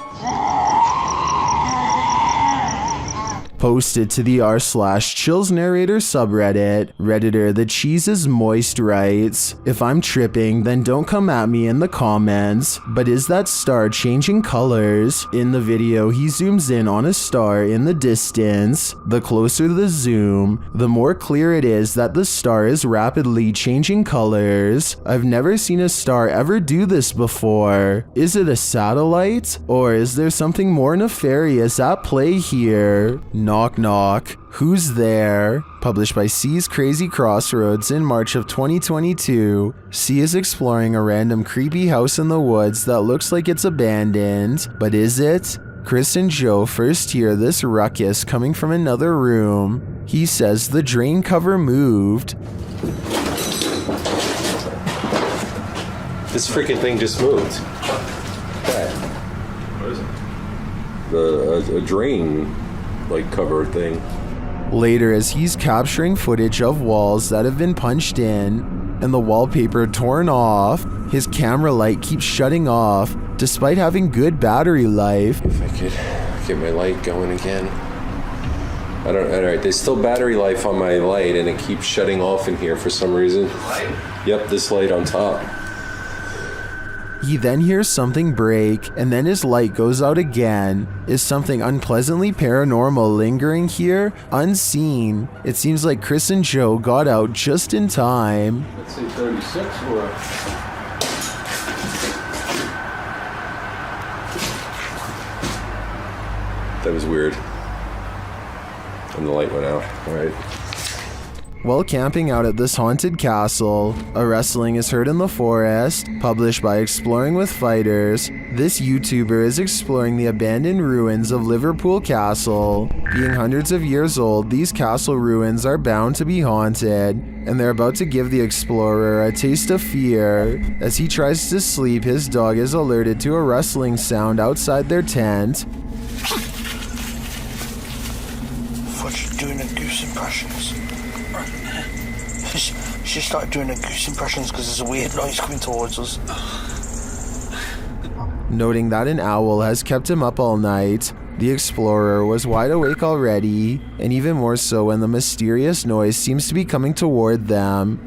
Posted to the r/Chills Narrator subreddit, Redditor The Cheese is Moist writes, if I'm tripping, then don't come at me in the comments, but is that star changing colors? In the video, he zooms in on a star in the distance. The closer the zoom, the more clear it is that the star is rapidly changing colors. I've never seen a star ever do this before. Is it a satellite? Or is there something more nefarious at play here? Knock knock. Who's there? Published by C's Crazy Crossroads in March of 2022. C is exploring a random creepy house in the woods that looks like it's abandoned, but is it? Chris and Joe first hear this ruckus coming from another room. He says the drain cover moved. This freaking thing just moved. What is it? A drain cover thing. Later, as he's capturing footage of walls that have been punched in and the wallpaper torn off, his camera light keeps shutting off despite having good battery life. If I could get my light going again. Alright, there's still battery life on my light and it keeps shutting off in here for some reason. Yep, this light on top. He then hears something break, and then his light goes out again. Is something unpleasantly paranormal lingering here? Unseen. It seems like Chris and Joe got out just in time. Let's say 36 or... That was weird. And the light went out. Alright. While camping out at this haunted castle, a rustling is heard in the forest. Published by Exploring with Fighters, this YouTuber is exploring the abandoned ruins of Liverpool Castle. Being hundreds of years old, these castle ruins are bound to be haunted, and they're about to give the explorer a taste of fear. As he tries to sleep, his dog is alerted to a rustling sound outside their tent. What you doing at goose impressions? She started doing her goose impressions because there's a weird noise coming towards us. Noting that an owl has kept him up all night, the explorer was wide awake already, and even more so when the mysterious noise seems to be coming toward them.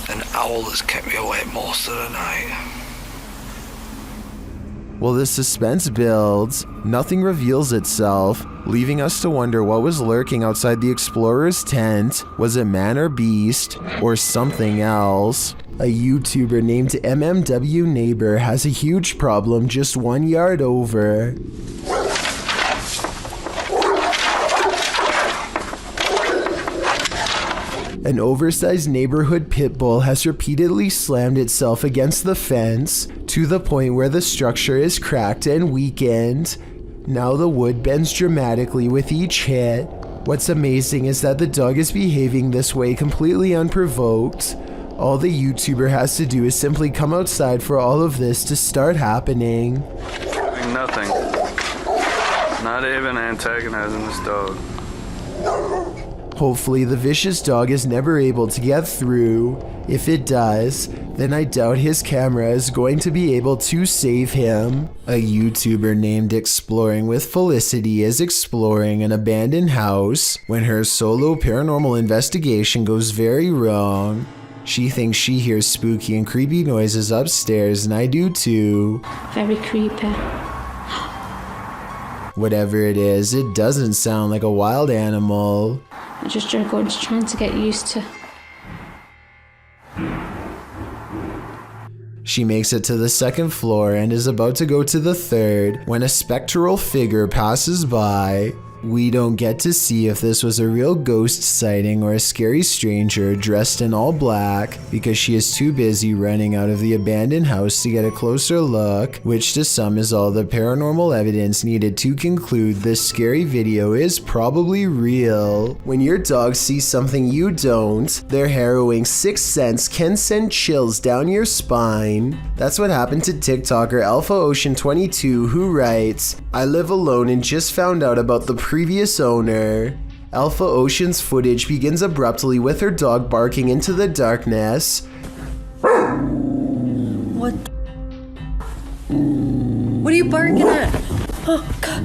An owl has kept me awake most of the night. While the suspense builds, nothing reveals itself, leaving us to wonder what was lurking outside the explorer's tent. Was it man or beast, or something else? A YouTuber named MMW Neighbor has a huge problem just 1 yard over. An oversized neighborhood pit bull has repeatedly slammed itself against the fence to the point where the structure is cracked and weakened. Now the wood bends dramatically with each hit. What's amazing is that the dog is behaving this way completely unprovoked. All the YouTuber has to do is simply come outside for all of this to start happening. Nothing. Not even antagonizing this dog. Hopefully the vicious dog is never able to get through. If it does, then I doubt his camera is going to be able to save him. A YouTuber named Exploring with Felicity is exploring an abandoned house when her solo paranormal investigation goes very wrong. She thinks she hears spooky and creepy noises upstairs, and I do too. Very creepy. Whatever it is, it doesn't sound like a wild animal. I just trying to get used to. She makes it to the second floor and is about to go to the third when a spectral figure passes by. We don't get to see if this was a real ghost sighting or a scary stranger dressed in all black because she is too busy running out of the abandoned house to get a closer look, which to some is all the paranormal evidence needed to conclude this scary video is probably real. When your dog sees something you don't, their harrowing sixth sense can send chills down your spine. That's what happened to TikToker Alpha Ocean 22, who writes, "I live alone and just found out about the previous owner." Alpha Ocean's footage begins abruptly with her dog barking into the darkness. What? What are you barking at? Oh, God.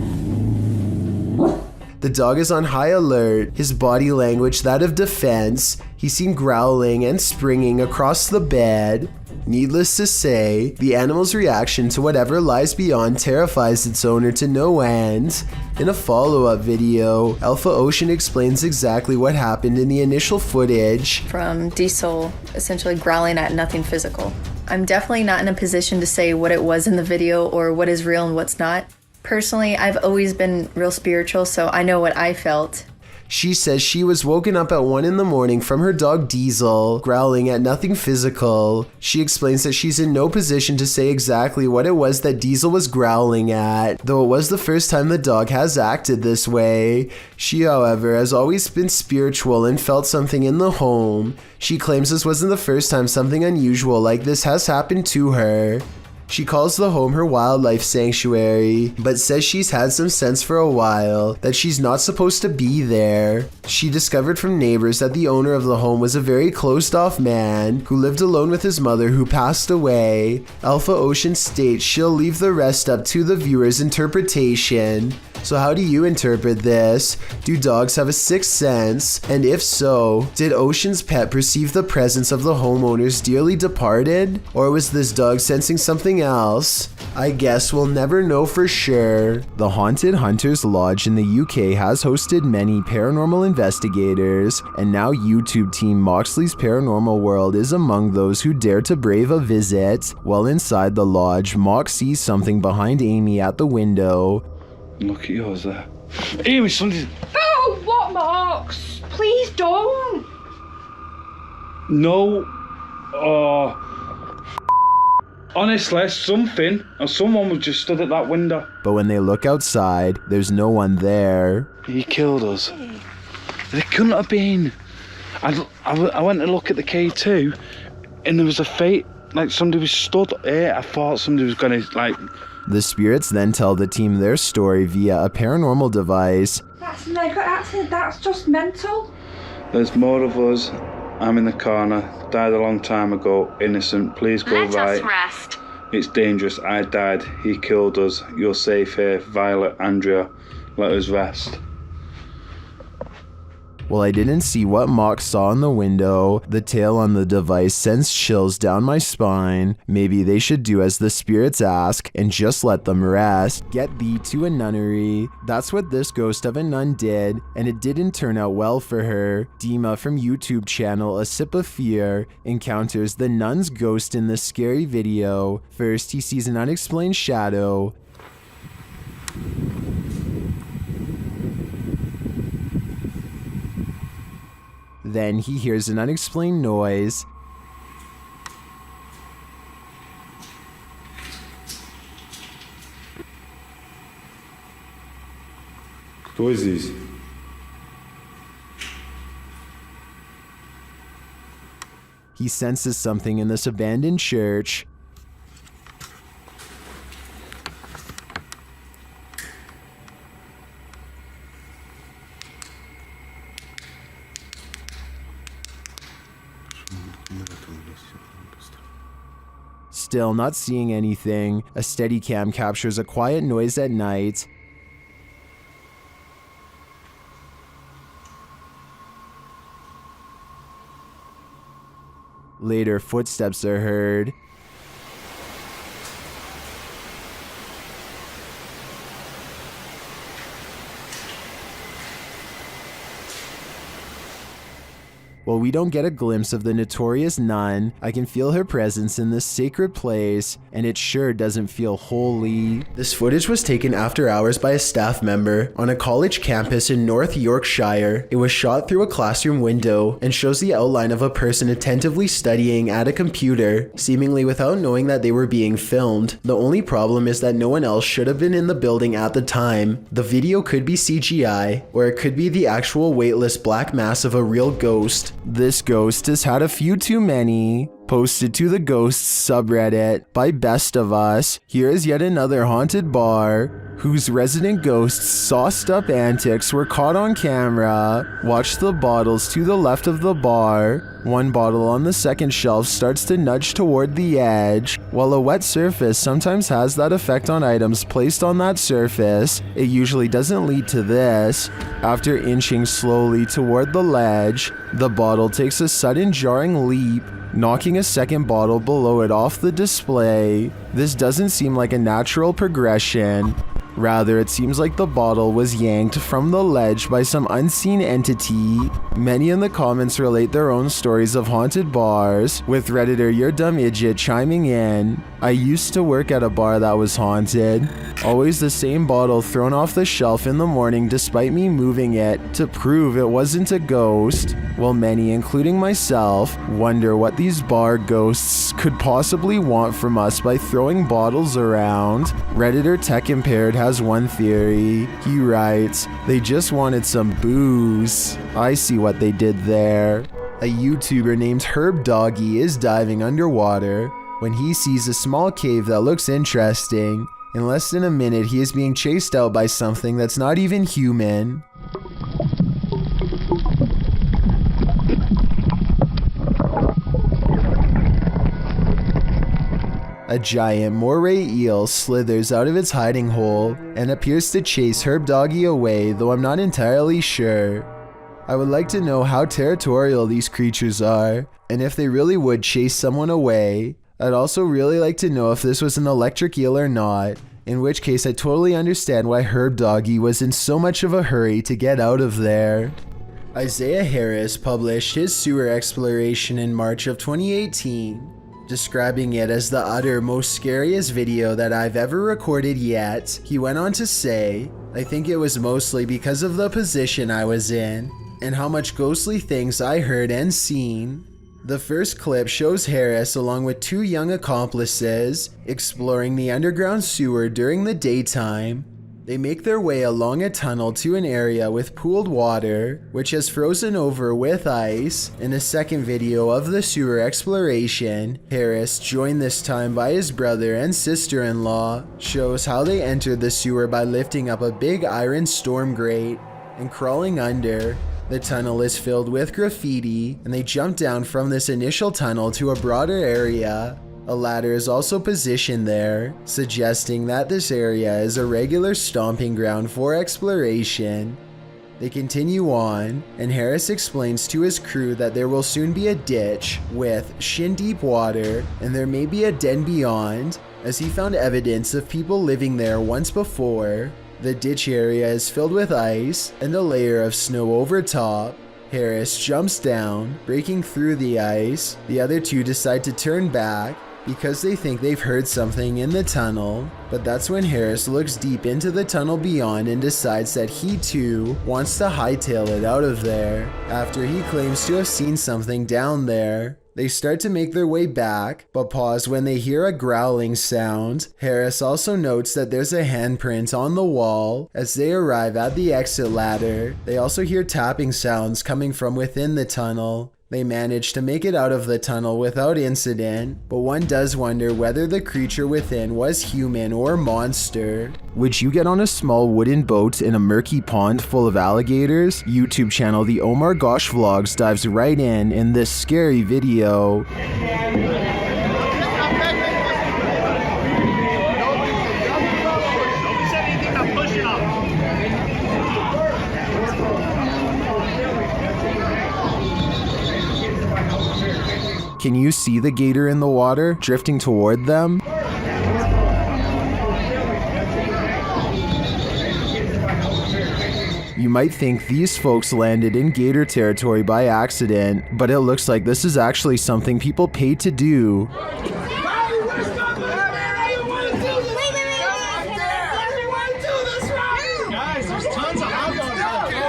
The dog is on high alert, his body language that of defense. He's seen growling and springing across the bed. Needless to say, the animal's reaction to whatever lies beyond terrifies its owner to no end. In a follow-up video, Alpha Ocean explains exactly what happened in the initial footage. From Diesel essentially growling at nothing physical. I'm definitely not in a position to say what it was in the video or what is real and what's not. Personally, I've always been real spiritual, so I know what I felt. She says she was woken up at 1 in the morning from her dog Diesel growling at nothing physical. She explains that she's in no position to say exactly what it was that Diesel was growling at, though it was the first time the dog has acted this way. She, however, has always been spiritual and felt something in the home. She claims this wasn't the first time something unusual like this has happened to her. She calls the home her wildlife sanctuary, but says she's had some sense for a while that she's not supposed to be there. She discovered from neighbors that the owner of the home was a very closed-off man who lived alone with his mother who passed away. Alpha Ocean states she'll leave the rest up to the viewer's interpretation. So how do you interpret this? Do dogs have a sixth sense? And if so, did Ocean's pet perceive the presence of the homeowner's dearly departed? Or was this dog sensing something else? I guess we'll never know for sure. The Haunted Hunters Lodge in the UK has hosted many paranormal investigators, and now YouTube team Moxley's Paranormal World is among those who dare to brave a visit. While inside the lodge, Mox sees something behind Amy at the window. Look at yours there. Amy, something. Oh, what, Marks? Please don't. No. Honestly, something or someone was just stood at that window. But when they look outside, there's no one there. He killed us. There couldn't have been. I went to look at the K2 and there was a fate, like somebody was stood here. I thought somebody was gonna, like... The spirits then tell the team their story via a paranormal device. That's just mental. There's more of us. I'm in the corner. Died a long time ago. Innocent. Please go right. Let us rest. It's dangerous. I died. He killed us. You're safe here. Violet, Andrea. Let us rest. Well, I didn't see what Mox saw in the window. The tail on the device sends chills down my spine. Maybe they should do as the spirits ask and just let them rest. Get thee to a nunnery. That's what this ghost of a nun did, and it didn't turn out well for her. Dima from YouTube channel A Sip of Fear encounters the nun's ghost in this scary video. First, he sees an unexplained shadow. Then he hears an unexplained noise. Кто здесь? He senses something in this abandoned church. Still not seeing anything, a Steadicam captures a quiet noise at night. Later, footsteps are heard. While we don't get a glimpse of the notorious nun, I can feel her presence in this sacred place, and it sure doesn't feel holy. This footage was taken after hours by a staff member on a college campus in North Yorkshire. It was shot through a classroom window and shows the outline of a person attentively studying at a computer, seemingly without knowing that they were being filmed. The only problem is that no one else should have been in the building at the time. The video could be CGI, or it could be the actual weightless black mass of a real ghost. This ghost has had a few too many. Posted to the Ghosts subreddit by Best of Us, here is yet another haunted bar whose resident ghosts' sauced up antics were caught on camera. Watch the bottles to the left of the bar. One bottle on the second shelf starts to nudge toward the edge. While a wet surface sometimes has that effect on items placed on that surface, it usually doesn't lead to this. After inching slowly toward the ledge, the bottle takes a sudden jarring leap, knocking a second bottle below it off the display. This doesn't seem like a natural progression. Rather, it seems like the bottle was yanked from the ledge by some unseen entity. Many in the comments relate their own stories of haunted bars, with Redditor Your Dumb Idiot chiming in. I used to work at a bar that was haunted. Always the same bottle thrown off the shelf in the morning despite me moving it to prove it wasn't a ghost. While many, including myself, wonder what these bar ghosts could possibly want from us by throwing bottles around. Redditor Tech Impaired has one theory. He writes, they just wanted some booze. I see what they did there. A YouTuber named Herb Doggy is diving underwater when he sees a small cave that looks interesting. In less than a minute, he is being chased out by something that's not even human. A giant moray eel slithers out of its hiding hole and appears to chase Herb Doggy away, though I'm not entirely sure. I would like to know how territorial these creatures are, and if they really would chase someone away. I'd also really like to know if this was an electric eel or not, in which case I totally understand why Herb Doggy was in so much of a hurry to get out of there. Isaiah Harris published his sewer exploration in March of 2018. Describing it as the utter most scariest video that I've ever recorded yet. He went on to say, I think it was mostly because of the position I was in, and how much ghostly things I heard and seen. The first clip shows Harris along with two young accomplices exploring the underground sewer during the daytime. They make their way along a tunnel to an area with pooled water, which has frozen over with ice. In a second video of the sewer exploration, Harris, joined this time by his brother and sister-in-law, shows how they entered the sewer by lifting up a big iron storm grate and crawling under. The tunnel is filled with graffiti, and they jump down from this initial tunnel to a broader area. A ladder is also positioned there, suggesting that this area is a regular stomping ground for exploration. They continue on, and Harris explains to his crew that there will soon be a ditch with shin-deep water, and there may be a den beyond, as he found evidence of people living there once before. The ditch area is filled with ice and a layer of snow over top. Harris jumps down, breaking through the ice. The other two decide to turn back because they think they've heard something in the tunnel, but that's when Harris looks deep into the tunnel beyond and decides that he too wants to hightail it out of there. After he claims to have seen something down there, they start to make their way back, but pause when they hear a growling sound. Harris also notes that there's a handprint on the wall. As they arrive at the exit ladder, they also hear tapping sounds coming from within the tunnel. They manage to make it out of the tunnel without incident, but one does wonder whether the creature within was human or monster. Would you get on a small wooden boat in a murky pond full of alligators? YouTube channel The Omar Gosh Vlogs dives right in this scary video. Can you see the gator in the water, drifting toward them? You might think these folks landed in gator territory by accident, but it looks like this is actually something people pay to do. Guys, there's tons of hot dogs out there.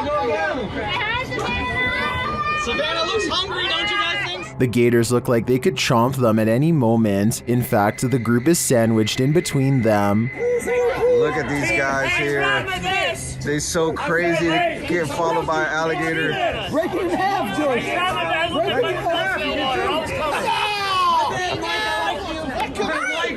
Savannah looks hungry, don't you guys think? The gators look like they could chomp them at any moment. In fact, the group is sandwiched in between them. Look at these guys here. They so crazy to get followed by an alligator. Break it in half, George. Break it in half.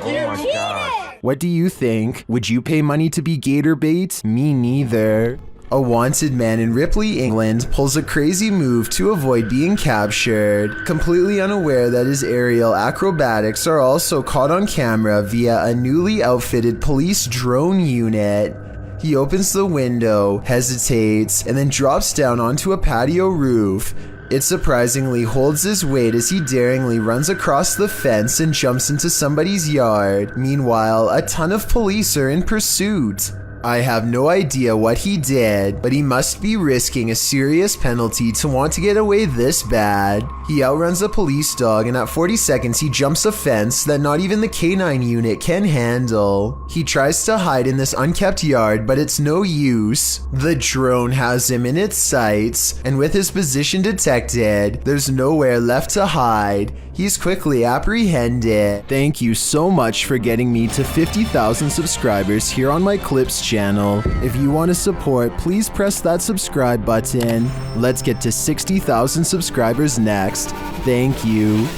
Oh my God. What do you think? Would you pay money to be gator bait? Me neither. A wanted man in Ripley, England pulls a crazy move to avoid being captured, completely unaware that his aerial acrobatics are also caught on camera via a newly outfitted police drone unit. He opens the window, hesitates, and then drops down onto a patio roof. It surprisingly holds his weight as he daringly runs across the fence and jumps into somebody's yard. Meanwhile, a ton of police are in pursuit. I have no idea what he did, but he must be risking a serious penalty to want to get away this bad. He outruns a police dog, and at 40 seconds he jumps a fence that not even the K9 unit can handle. He tries to hide in this unkept yard, but it's no use. The drone has him in its sights, and with his position detected, there's nowhere left to hide. He's quickly apprehended. Thank you so much for getting me to 50,000 subscribers here on my Clips channel. If you want to support, please press that subscribe button. Let's get to 60,000 subscribers next. Thank you.